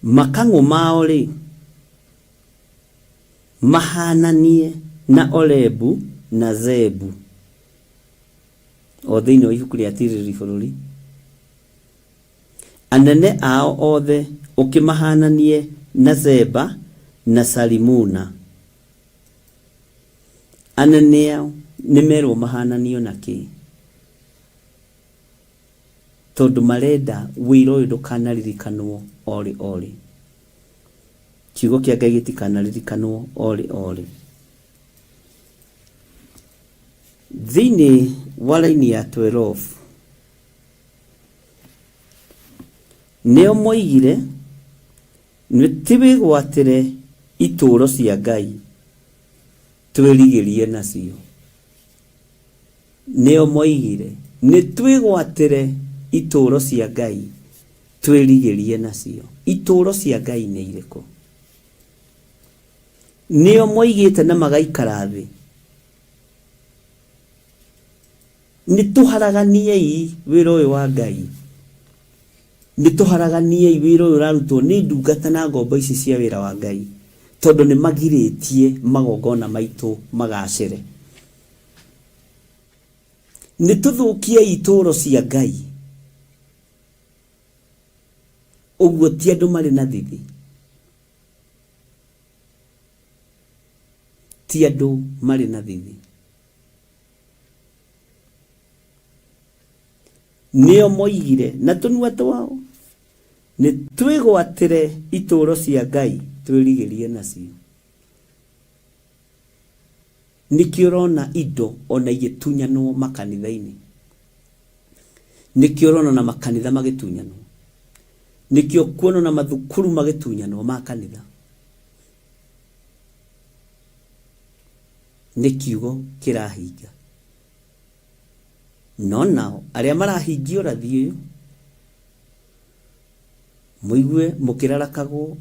Makang'ũ mao rĩ mahananie na Orebu na Zebu. O thĩinĩ wa ibuku rĩa Tiriri bũrũri. Anene ao othe ũkĩmahananie na Zeba na Salimuna. Anene ao nĩmerwo mahananio na kĩ? Tondũ marenda wĩra ũyũ ndũkanaririkanwo orĩ orĩ. Kiugo kĩa Ngai gĩtikanaririkanwo orĩ orĩ. Thĩinĩ wa laini ya 12 nĩo moigire nĩtwĩgwatĩre itũũro cia Ngai twĩrigĩrie nacio. Nĩo moigire nĩtwĩgwatĩre itũũro cia Ngai twĩrigĩrie nacio. Itũũro cia Ngai nĩ irĩkũ? Nĩo moigĩte na magaikara thĩ nĩtũharaganiei wĩra ũyũ wa Ngai, nĩtũharaganiei wĩra ũyũ ũrarutwo nĩ ndungata na ngombo ici cia wĩra wa Ngai, tondũ nĩ magirĩtie magongona maitũ magacĩre. Nĩtũthũkiei itũũro cia Ngai. Ũguo ti andũ marĩ na thithi, ti andũ marĩ na thithi. Nĩo moigire na tũnua twao nĩtwĩgwatĩre itũũro cia Ngai twĩrigĩrie nacio. Nĩkĩo ũrona indo ona igĩtunyanwo makanitha-inĩ, nĩkĩo ũrona na makanitha magĩtunyanwo, nĩkĩo kuona na mathukuru magĩtunyanwo ma kanitha. Nĩ kiugo kĩrahinga. No nao arĩa marahingia ũrathi ũyũ mũigue mũkĩrarakagwo,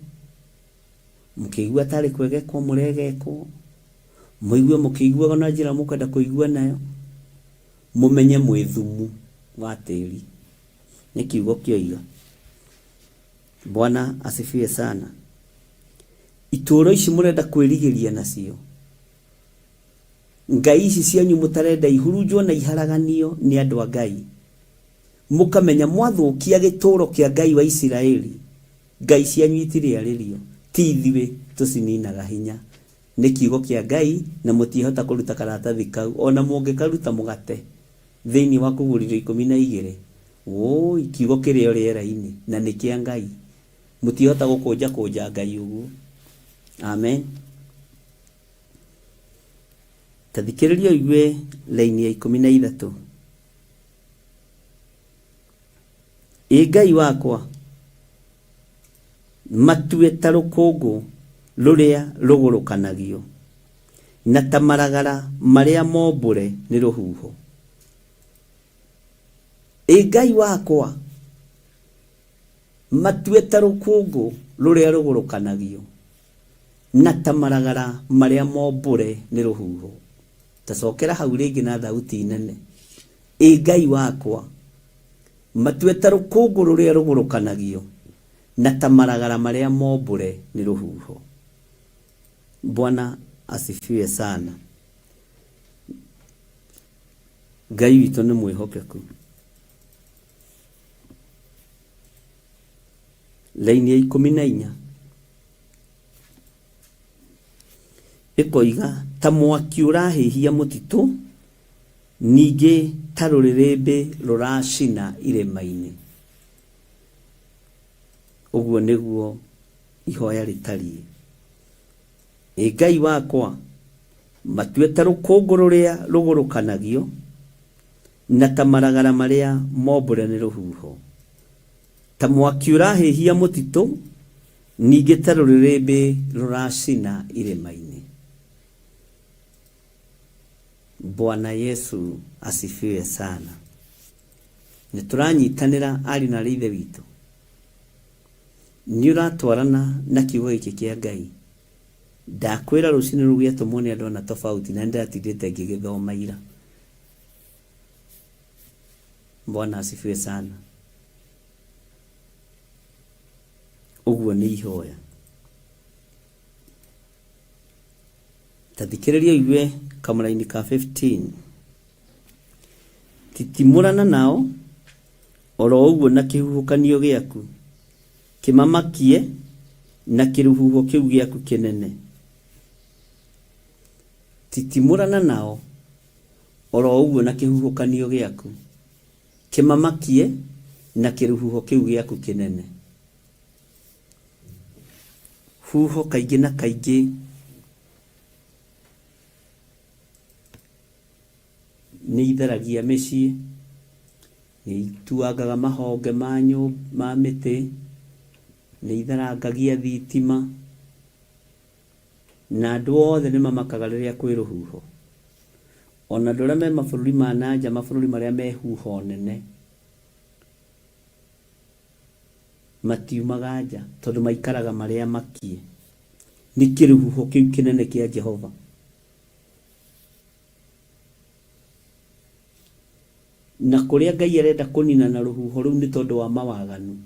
mũkĩigua tarĩ kwegekwo mũregekwo, mũigue mũkĩiguaga na njĩra mũkwenda kũigua nayo, mũmenye mwĩ thumu wa tĩri. Nĩ kiugo kĩoiga. Bwana asifiwe sana. Itũũro ici mũrenda kwĩrigĩria nacio, ngai ici cianyu mũtarenda ihurunjwo na iharaganio nĩ andũ a Ngai, mũkamenya mwathũkia gĩtũũro kĩa Ngai wa Isiraeli, ngai cianyu itirĩarĩrio, ti ithuĩ tũcininaga hinya. Nĩ kiugo kĩa Ngai na mũtiĩhota kũruta karatathi kau, ona mũngĩkaruta mũgate thĩinĩ wa Kũguũrĩrio 12. Woi, kiugo kĩrĩ o rĩera-inĩ na nĩ kĩa Ngai, mũtiĩhota gũkũnja Ngai ũguo. Amen. Tathikĩrĩria igue laini ya 13. Ngai wakwa, matue ta rũkũngũ rũrĩa rũgũrũkanagio, na ta maragara marĩa mombũre nĩ rũhuho. Ngai wakwa, matue ta rũkũngũ ruria rugurukanagio na tamaragara maria mombure ni ruhuho. Tacokera hau ringi na thauti nene. Ngai wakwa, matue ta rukungu ruria rugurukanagio na tamaragara maria mombure ni ruhuho. Bwana asifiwe sana. Ngai witũ nĩ mwĩhokeku. Laini ya 14 ĩkoiga ta mwaki ũrahĩhia mũtitũ, ningĩ ta rũrĩrĩmbĩ rũracina irĩma-inĩ. Ũguo nĩguo ihoya rĩtariĩ. Ngai wakwa, matue ta rũkũngũ rũrĩa rũgũrũkanagio na tamaragara maria mombure ni ruhuho. Ta mwaki ũrahĩhia mũtitũ, ningĩ ta rũrĩrĩmbĩ rũracina irĩma-inĩ. Bwana Yesu asifiwe sana. Nĩtũranyitanĩra ari na ithe witũ. Nĩũratwarana na kiugo gĩkĩ kĩa Ngai. Ndakwĩra rũcinĩ rũu gĩatũmwo nĩ andũ ana tofauti na nĩndatindĩte ngĩgĩthoma ira. Bwana asifiwe sana. Ũguo nĩ ihoya. Tathikĩrĩria igue kamũra-inĩ ka 15. Titimũrana nao, oro ũguo na kĩhuhũkanio gĩaku, kĩmamakie na kĩrũhuho kĩu gĩaku kĩnene. Titimũrana nao, oro ũguo na kĩhuhũkanio gĩaku, kĩmamakie na kĩrũhuho kĩu gĩaku kĩnene. Huho kaingĩ na kaingĩ nĩ itharagia mĩciĩ, nĩ ituangaga mahonge ma mĩtĩ, nĩ itharangagia thitima, na andũ othe nĩ mamakaga rĩrĩa kwĩ rũhuho. Ona andũ arĩa me mabũrũri ma nanja, mabũrũri marĩa me huho nene, matiumaga nja tondũ maikaraga marĩa makie nĩ kĩrũhuho kĩu kĩnene kĩa Jehova. Na kũrĩa Ngai arenda kũnina na rũhuho rũu nĩ tondũ wa mawaganu.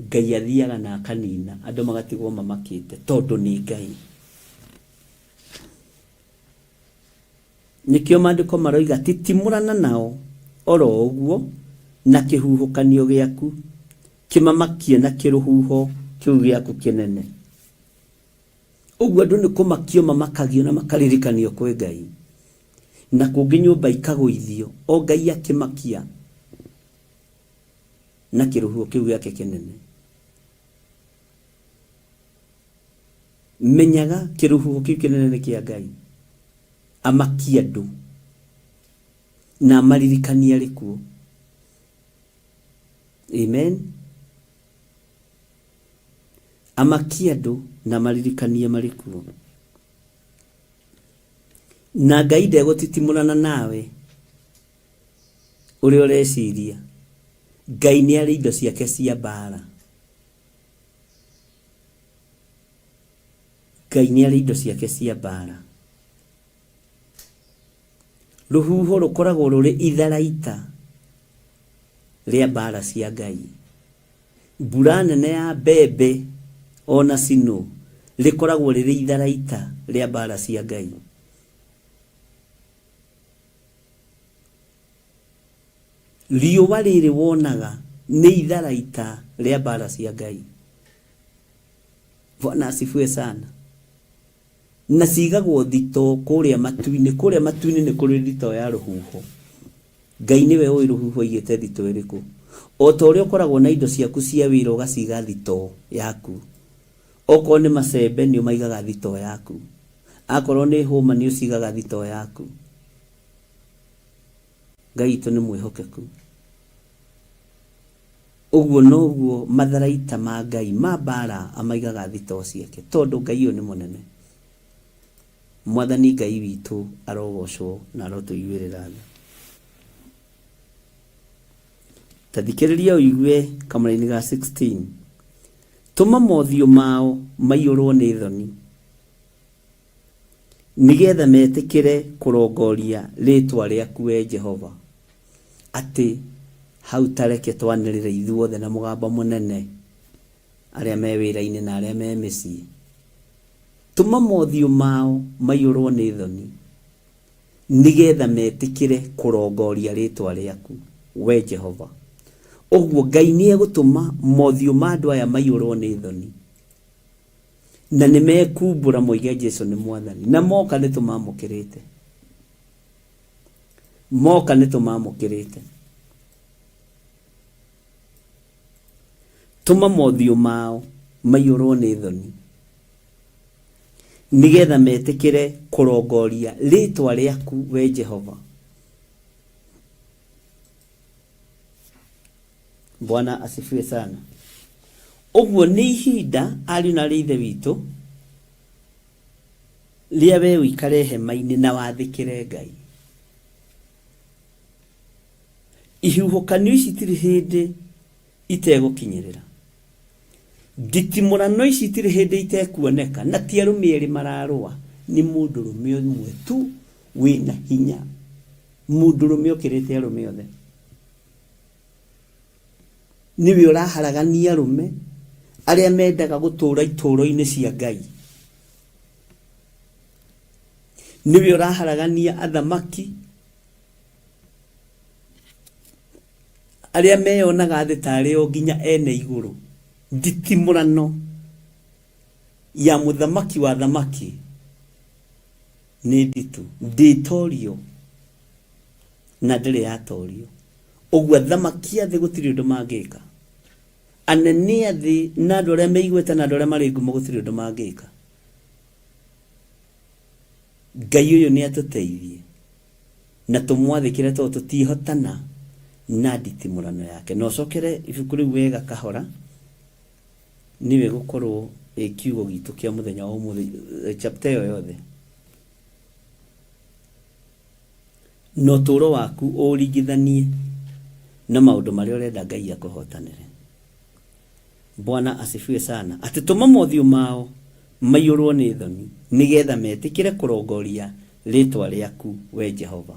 Ngai athiaga na akanina, andũ magatigwo mamakĩte tondũ nĩ Ngai. Nĩkĩo maandĩko maroiga titimũrana nao, oro ũguo na kĩhuhũkanio gĩaku, kĩmamakie na kĩrũhuho kĩu gĩaku kĩnene. Ũguo andũ nĩ kũmakio mamakagio na makaririkanio kwĩ Ngai. Na kũngĩ nyũmba ikagũithio, o Ngai akĩmakia na kĩrũhuho kĩu gĩake kĩnene. Menyaga kĩrũhuho kĩu kĩnene nĩ kĩa Ngai. Amakia andũ na amaririkania arĩ kuo. Amen. Amakia andũ na amaririkania marĩ kuo. Na Ngai ndegũtitimũrana nawe ũrĩa ũreciria. Ngai nĩ arĩ indo ciake cia mbara. Ngai nĩ arĩ indo ciake cia mbara. Rũhuho rũkoragwo rũrĩ itharaita rĩa mbara cia Ngai. Mbura nene ya mbembe ona sino rĩkoragwo rĩrĩ itharaita rĩa mbara cia Ngai. Riũa rĩrĩ wonaga nĩ itharaita rĩa mbara cia Ngai. Bwana asifiwe sana. Na cigagwo thito kũrĩa matu-inĩ nĩ kũrĩ thito ya rũhuho. Ngai nĩwe ũĩ rũhuho igĩte thito ĩrĩkũ. O ta ũrĩa ũkoragwo na indo ciaku cia wĩra ũgaciga thito yaku. Okorwo nĩ macembe nĩ ũmaigaga thito yaku. Akorwo nĩ hũma nĩ ũcigaga thito yaku. Ngai witũ nĩ mwĩhokeku. Ũguo noguo matharaita ma Ngai ma mbara amaigaga thito ciake tondũ Ngai ũyũ nĩ mũnene. Mwathani Ngai witũ arogocwo na arotũiguĩrĩra tha. tathikiriria uigue kamaraini ga 16 tuma mothio mao maiyurwo ni thoni nigetha metikire kurongoria ritwa riaku we Jehova ati hau tareke twanirira ithuothe na mugamba munene aria me wira-ini na aria me micii tuma mothio mao maiyurwo ni thoni nigetha metikire kurongoria ritwa riaku we Jehova ogwo Ngai ni egutuma mothio ma andu aya maiyurwo ni thoni na nimekumbura moige Jesu ni mwathani na moka nitumamukirite tuma mothio mao maiyurwo ni thoni nigetha metikire kurongoria ritwa riaku we Jehova. Bwana asifiwe sana. Ogwo ni ihinda ari na rithe witu ria we wikare hema-ini na wathikire Ngai. Ihuhukanio ici tiri hindi itegukinyirira, nditimurano ici tiri hindi itekuoneka, na ti arumi eri mararua, ni mundurume umwe tu wina hinya, mundurume ukirite arumi othe. Niwe uraharagania arume aria mendaga gutura ituro-ini cia Ngai. Niwe uraharagania athamaki aria meyonaga thĩ tarĩ o nginya ene iguru. Nditimurano ya muthamaki wa thamaki ni nditu, nditorio na ndĩrĩ yatorio. Ogwo thamaki athĩ gũtirĩ ũndũ mangĩka, anene athĩ na andũ arĩa meiguĩte na andũ arĩa marĩ ngumo gũtirĩ ũndũ mangĩka. Ngai ũyũ nĩ atũteithie na tũmwathĩkĩre tondũ tũtihotana na nditimurano yake. No cokere ibuku rĩu wega kahora niwe gũkorwo kiugo gitu kĩa mũthenya wa ũmũthĩ, chapter ĩyo yothe. No tũũro waku ũringithanie na maũndũ marĩa ũrenda Ngai akũhotanĩre. Bwana asifiwe sana. Ati tuma mothio mao maiyũrwo nĩ thoni nigetha metikire kurongoria ritwa riaku we Jehova.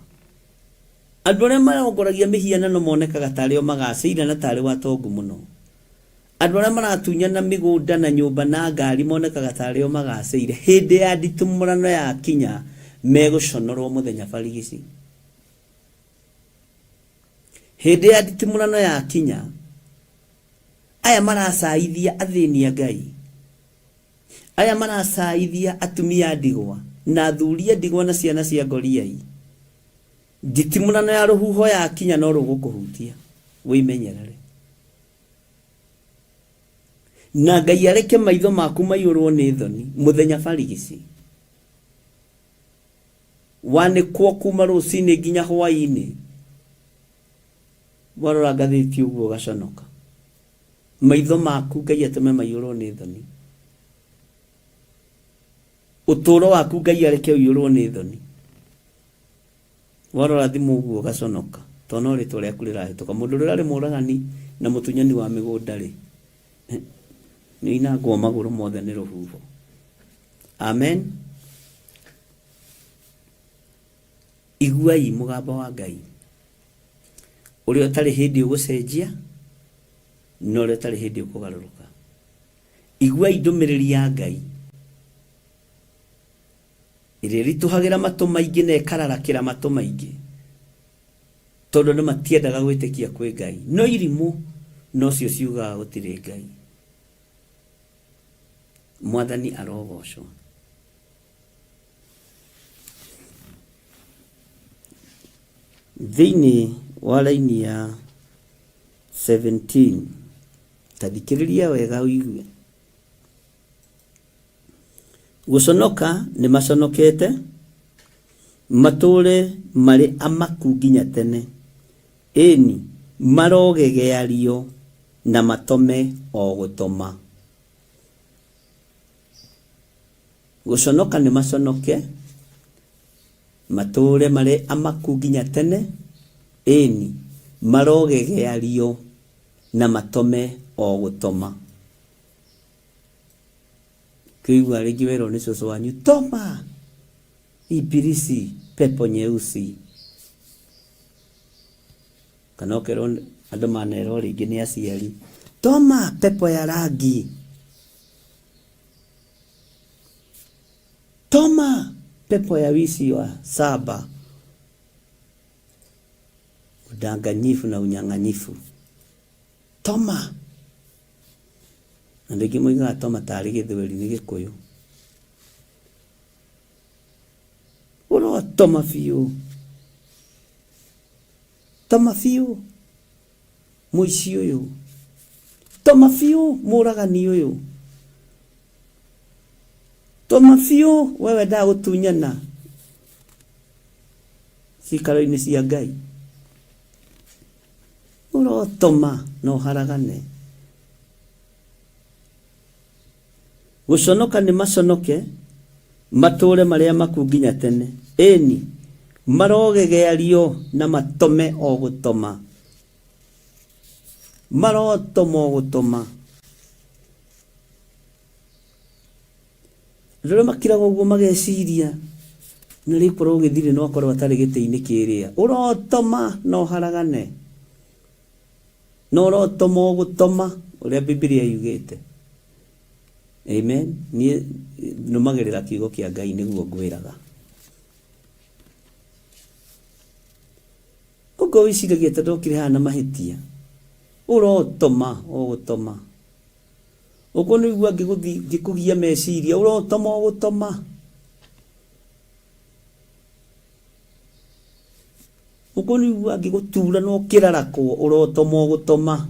Andũ arĩa marongoragia mĩhianano monekaga tarĩ o magacĩire na tarĩ watongu mũno. Andũ arĩa maratunyana mĩgũnda na nyũmba na ngari monekaga tarĩ o magacĩire. Hĩndĩ ya nditimũrano ya kinya megũconorwo mũthenya barigici. Hĩndĩ ya nditimũrano ya kinya aya maracaithia athĩni a Ngai, aya maracaithia atumia ndigwa na athuri a ndigwa na ciana cia ngoriai. Nditimũrano ya rũhuho ya kinya no rũgũkũhutia wĩmenyerere. Na Ngai areke maitho maku maiyũrwo nĩ thoni mũthenya barigici. Wanĩkwo kuma rũcinĩ nginya hwaĩ-inĩ, warora ngathĩti ũguo ũgaconoka. Maitho maku Ngai atũme maiyũrwo nĩ thoni. Ũtũũro waku Ngai areke ũiyũrwo nĩ thoni. Warora thimũ ũguo ũgaconoka tondũ no rĩtwa rĩaku rĩrahĩtũka. Mũndũ ũrĩa arĩ mũũragani na mũtunyani wa mĩgũnda rĩ, nĩ inangwo magũrũ mothe nĩ rũhuho. Amen. Iguai mũgambo wa Ngai ũrĩa ũtarĩ hĩndĩ ũgũcenjia na ũrĩa ũtarĩ hĩndĩ ũkũgarũrũka. Iguai ndũmĩrĩri ya Ngai ĩrĩa ĩritũhagĩra matũ maingĩ na ĩkararakĩra matũ maingĩ tondũ nĩ matiendaga gwĩtĩkia kwĩ Ngai. No irimũ no cio ciugaga gũtirĩ Ngai. Mwathani arogocwo. Thĩinĩ wa raini ya 17 tathikĩrĩria wega ũigue. Gũconoka nĩ maconokete matũũre marĩ amaku nginya tene. Ĩni marogegeario na matome o gũtoma. Gũconoka nĩ maconoke matũũre marĩ amaku nginya tene. Ĩni marogegeario na matome o gutoma. Kiugua rĩngĩ werwo nĩ cũcũ wanyu, toma ibilisi, pepo nyeusi. Kana ũkerwo andũ manerwo rĩngĩ nĩ aciari, toma pepo ya rangi, toma pepo ya wizi wa saba, udanganyifu na unyang'anyifu, toma. Na rĩngĩ moigaga toma tarĩ gĩthweri nĩ Gĩkũyũ. Toma biũ, toma biũ mũici ũyũ, toma biũ mũragani ũyũ, toma biũ wewe ndagũtunyana cikaro-inĩ cia Ngai. Toma no haragane. Gũconoka nĩ maconoke matũre marĩa maku nginya tene. Ĩni marogegeario na matome o gũtoma, marotoma o gũtoma. Rĩrĩa makiraga ũguo mageciria na rĩkorwo ũgĩthirĩ no akorwo atarĩ gĩtĩ-inĩ kĩrĩa, ũrotoma no haragane, no ũrotoma o gũtoma ũrĩa Biblia yugĩte. Amen. Niĩ nũmagĩrĩra kiugo kĩa Ngai nĩguo ngwĩraga. Ũko wĩciragia tondũ ũkĩrĩ haha na mahĩtia, ũrotoma o gũtoma. Ũko nĩguo ngĩkũgia meciria, ũrotoma o gũtoma. Ũko nĩguo ngĩgũtura no kĩrarakwo, ũrotoma o gũtoma.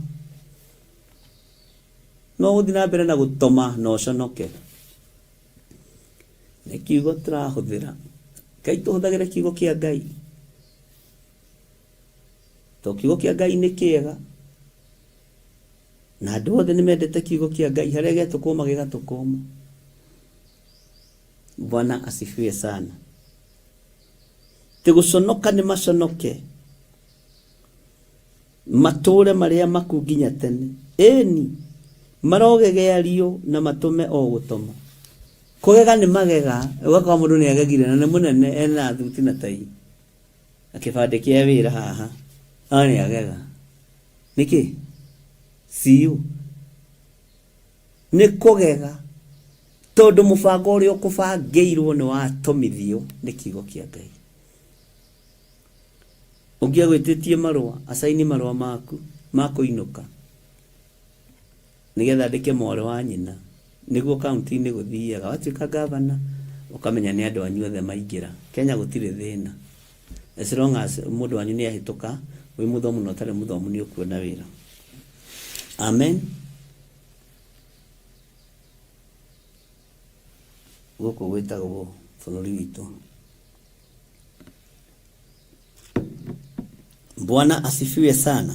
No gũthiĩ na mbere na gũtoma no conoke. Nĩ kiugo tũrahũthĩra. Ngai tũhũthagĩre kiugo kĩa Ngai. To kiugo kĩa Ngai nĩ kĩega. Na andũ othe nĩ mendete kiugo kĩa Ngai, harĩa gĩatũkũma gĩgatũkũma. Bwana asifiwe sana. Tigũconoka nĩ maconoke matũre marĩa maku nginya tene. Ĩni marogegeario na matũme o gũtoma. Kũgega nĩ magega, ũgakora mũndũ nĩ agegire na nĩ mũnene, ena thuti na tai, akĩbandĩ kĩa wĩra haha, nĩ agega. Nĩkĩ? Ciu nĩ kũgega tondũ mũbango ũrĩa ũkũbangĩirwo nĩ watomithio nĩ kiugo kĩa Ngai. Ũngĩagwĩtĩtie marũa, acaini marũa maku ma kũinũka, nĩgetha ndĩke mwarĩ wa nyina, nĩguo kaunti-inĩ gũthiaga, watuĩka gavana ũkamenya nĩ andũ anyu othe maingĩra. Kenya gũtirĩ thĩna, as long as mũndũ wanyu nĩ ahĩtũka, wĩ mũthomu na ũtarĩ mũthomu nĩ ũkuona wĩra. Amen. Gũkũ gwĩtagwo bũrũri witũ. Bwana asifiwe sana.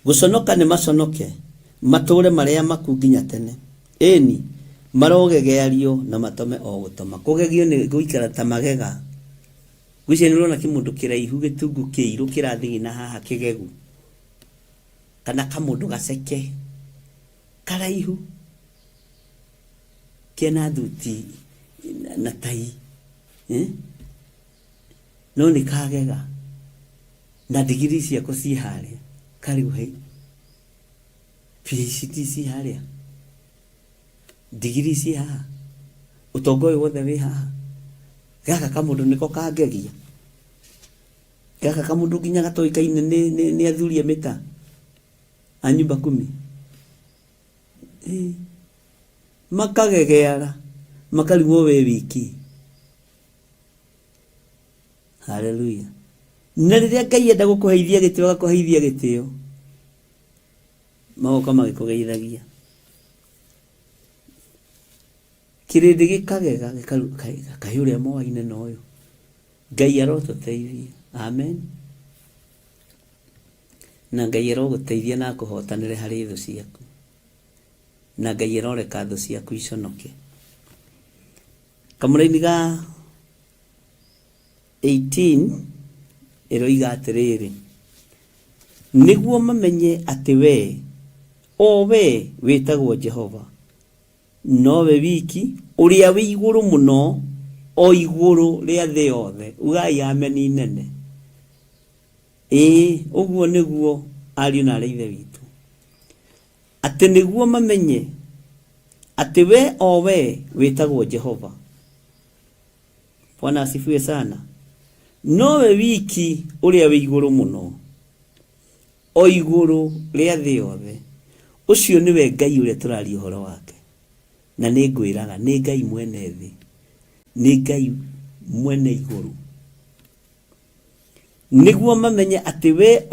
Gũconoka nĩ maconoke matũre marĩa maku nginya tene. Ĩni marogegeario na matome o gũtoma. Kũgegio nĩ gũikara ta magega. Gwĩciria nĩ ũrona kĩmũndũ kĩraihu gĩtungu kĩirũ kĩrathiĩ na haha kĩgegu, kana kamũndũ gaceke karaihu kena thuti na tai, no nĩ kagega na digiri ciako ciĩ harĩa, kariu hei PhD ciĩ harĩa, digiri ciĩ haha, ũtongo ũyũ wothe wĩ haha. Gaka kamũndũ nĩko kangegia, gaka kamũndũ nginya gatoĩkaine nĩ athuria mĩta a nyumba 10. Makagegeara makarigwo we wiki. Haleluya. Na rĩrĩa Ngai enda gũkũheithia gĩtĩo agakũheithia gĩtĩo, magoka magĩkũgeithagia. Kĩrĩndĩ gĩkagega gĩkahe ũrĩa moaine na ũyũ. Ngai arotũteithia. Amen. Na Ngai arogũteithia na kũhotanĩre harĩ thũ ciaku, na Ngai aroreka thũ ciaku iconoke. Kamũra-inĩ ga 18 ĩroiga atĩrĩrĩ, niguo mamenye ati we witagwo Jehova nowe wiki uria wi iguru muno o iguru ria thi yothe. Ugai ameni nene. Uguo niguo ariu na ithe witu, ati niguo mamenye ati we witagwo Jehova. Bwana asifiwe sana. Nowe wiki uria wi iguru muno o iguru ria thi yothe. Ucio niwe Ngai uria turari uhoro wake, na ni ngwiraga ni Ngai mwene thi, ni Ngai mwene iguru. Niguo mamenye ati we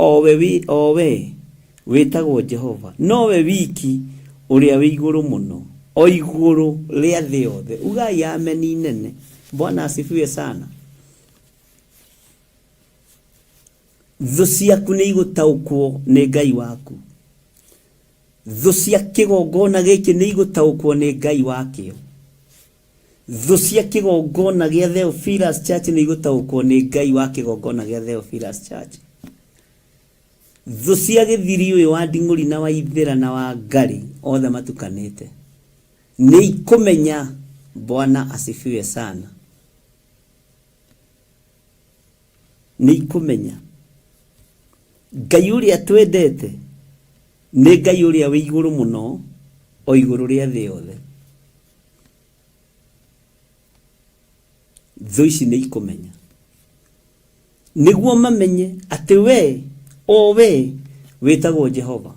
witagwo Jehova nowe wiki uria wi iguru muno o iguru ria thi yothe. Ugai ameni nene. Bwana asifiwe sana. Thu ciaku ni igutaukwo ni Ngai waku. Thu cia kigongona giki ni igutaukwo ni Ngai wakio. Thu cia kigongona gia Theophilus Church ni igutaukwo ni Ngai wa kigongona gia Theophilus Church. Thu cia githiri uyu wa Nding'uri na wa Ithira na wa Ngari othe matukanite ni ikumenya. Bwana asifiwe sana. Ni ikumenya Ngai uria twendete ni Ngai uria wi iguru muno o iguru ria thi yothe. Thu ici ni ikumenya niguo mamenye ati we witagwo Jehova.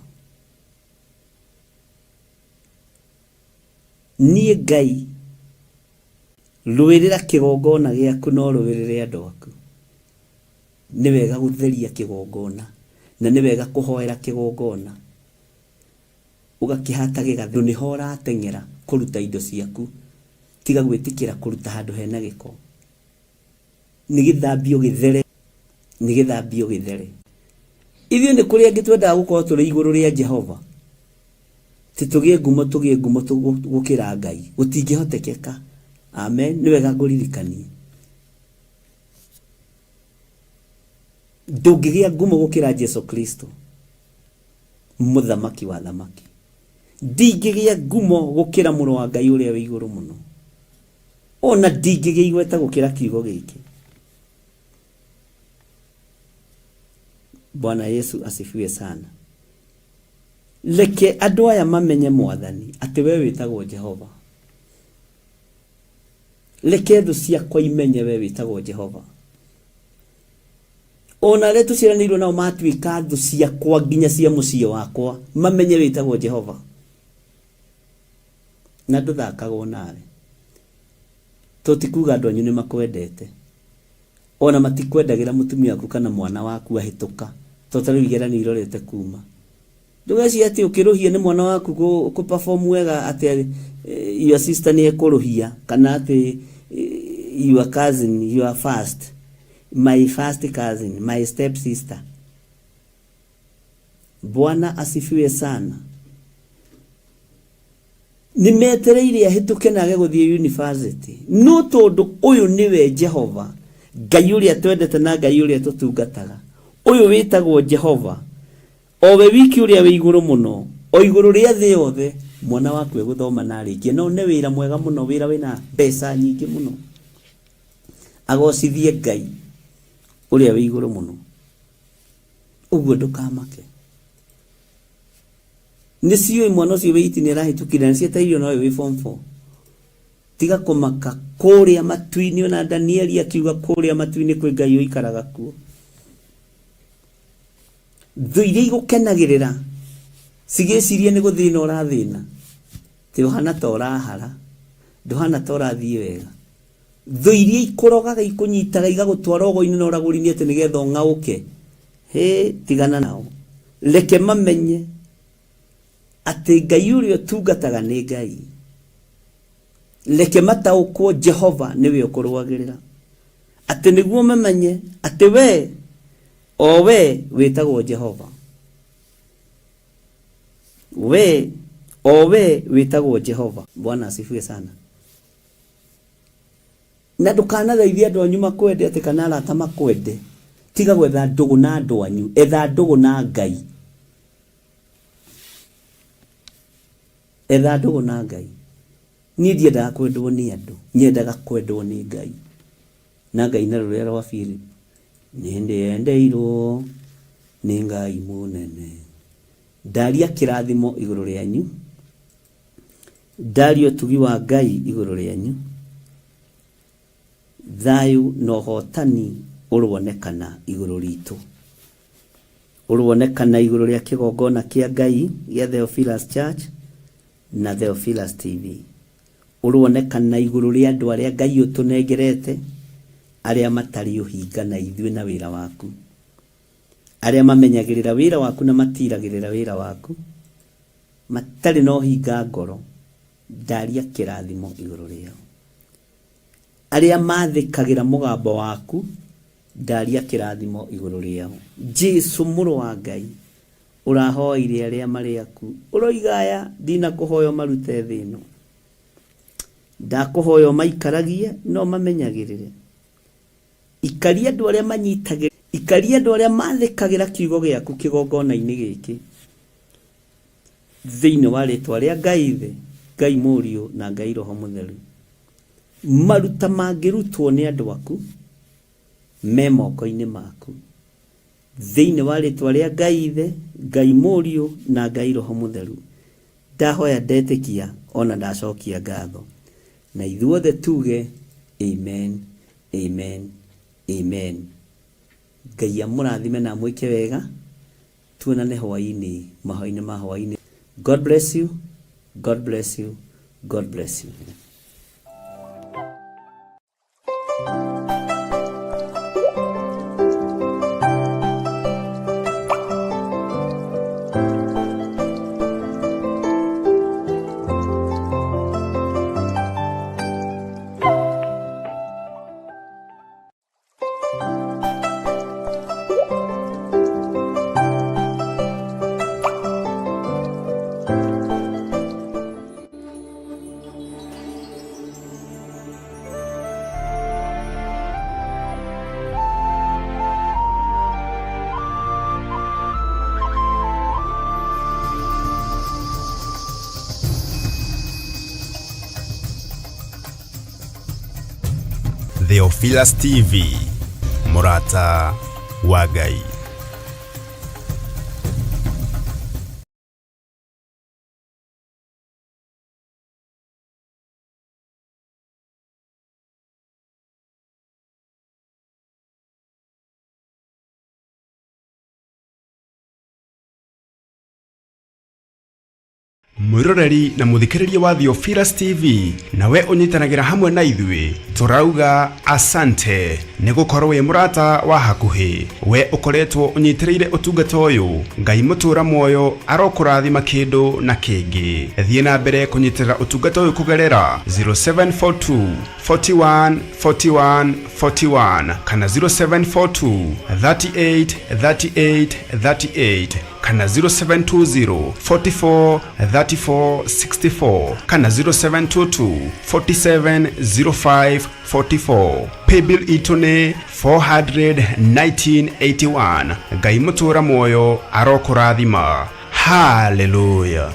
Nie Ngai rwirira kigongona giaku no rwirire andu aku. Ni wega gutheria kigongona na ni wega kuhoera kigongona ugakihata gigathu ni hora atengera kuruta indo ciaku, tiga gwitikira kuruta handu hena giko. Ni githambio githere, ni githambio githere. Ithio ni kuria ngitwenda gukorwo turi iguru ria Jehova, titugie ngumo gukira Ngai gutingihotekeka. Amen. Ni wega nguririkanie ndungigia ngumo gukira Jesu Kristo muthamaki wa thamaki. Ndingigia ngumo gukira muru wa Ngai uria wi iguru muno. Ona ndingigia igweta gukira kiugo giki. Bwana Yesu asifiwe sana. Leke andu aya mamenye Mwathani ati we witagwo Jehova. Leke thu ciakwa imenye we witagwo Jehova. Ona le tuciranirwo nao matuika thu ciakwa nginya cia muciĩ wakwa mamenye witagwo Jehova. Na nduthakagwo nawe. Tutikuga andu anyu ni makwendete. Ona matikwendagira mutumia waku kana mwana waku ahituka. Totari wigerani irorete kuma. Ndugeci ati ukiruhia ni mwana waku ku perform wega ati your sister ni ekuruhia kana ati your cousin, your first, my first cousin, my step sister. Bwana asifiwe sana. Nimetereire ahituke nage guthie university no tondu uyu niwe Jehova Ngai uria twendete na Ngai uria tutungataga. Uyu witagwo Jehova owe wiki uria wi iguru muno o iguru ria thi yothe. Mwana waku eguthoma na rikie no ne wira mwega muno, wira wina mbeca nyingi muno. Agocithie Ngai uria wi iguru muno. Uguo ndukamake. Nisiyo mwana ucio witi ni rahitukira nicietairio no wi form 4. Tiga kumaka kuria matuini. Ona Danieli akiuga kuria matuini kwi Ngai uikaraga kuo. Thu iria igukenagirira cigicirie ni guthina urathina, ti uhana ta urahara, nduhana ta urathie wega. Thu iria ikurogaga ikunyitaga igagutwara ugo-ini na uraguri-ini ati nigetha ung'auke, tigana nao. Leke mamenye ati Ngai uria tungataga ni Ngai. Leke mataukwo Jehova niwe ukurwagirira. Ati niguo mamenye ati we witagwo Jehova. We witagwo Jehova. Bwana asifiwe sana. Na ndukana thaithia andu anyu makwende ati kana arata makwende tiga gwetha ndugu na andu anyu, etha ndugu na Ngai, etha ndugu na Ngai. Niĩ ndiendaga kwendwo nĩ andũ, nyendaga kwendwo nĩ Ngai. Na Ngai na rũrĩa rwa Philip nĩndĩendeirwo nĩ Ngai mũnene. Ndaria kĩrathimo igũrũ rĩanyu, ndaria ũtugi wa Ngai igũrũ rĩanyu. Thayũ na ũhotani ũronekana igũrũ ritũ, ũronekana igũrũ rĩa kĩgongona kĩa Ngai gĩa Theophilus Church na Theophilus TV. Ũronekana igũrũ rĩa andũ arĩa Ngai ũtũnengerete, arĩa matarĩ ũhinga na ithuĩ na wĩra waku, arĩa mamenyagĩrĩra wĩra waku na matiragĩrĩra wĩra waku, matarĩ na ũhinga ngoro. Ndaria kĩrathimo igũrũ rĩao. Arĩa mathĩkagĩra mũgambo waku, ndaria kĩrathimo igũrũ rĩao. Jesu mũrũ wa Ngai, ũrahoire arĩa marĩ aku, ũroigaya ndinakũhoya marute thĩ ĩno, ndakũhoya maikaragie no mamenyagĩrĩre. Ikaria andũ arĩa manyitagĩrĩra, ikaria andũ arĩa mathĩkagĩra kiugo gĩaku kĩgongona-inĩ gĩkĩ, thĩinĩ wa rĩtwa rĩa Ngai Ithe, Ngai Mũriũ na Ngai Roho Mũtheru. Maruta mangĩrutwo nĩ andũ aku me moko-inĩ maku, thĩinĩ wa rĩtwa rĩa Ngai Ithe, Ngai Mũriũ na Ngai Roho Mũtheru. Ndahoya ndetĩkia ona ndacokia ngatho, na ithuothe tuge amen, amen, amen. Ngai amũrathime na mwĩke wega, tuonane hwaĩ-inĩ, mahoya-inĩ ma hwaĩ-inĩ. God bless you, God bless you, God bless you. Theophilus TV, Murata wa Ngai. Mwiroreri na muthikiriria wa Theophilus TV, nawe unyitanagira hamwe na ithuĩ, turauga asante nĩ gũkorwo wĩ mũrata wa hakuhĩ. We ukoretwo unyitĩrĩire ũtungata ũyũ, Ngai mũtũra muoyo arokũrathima kĩndũ na kĩngĩ. Thiĩ na mbere kũnyitĩrĩra ũtungata ũyũ kũgerera 0742 41 41 41 kana 0742 38 38 38 kana 0720 44 34 64 kana 0722 47 05 44. Paybill itone 41981. Ngai mũtũra muoyo arokũrathima. Hallelujah.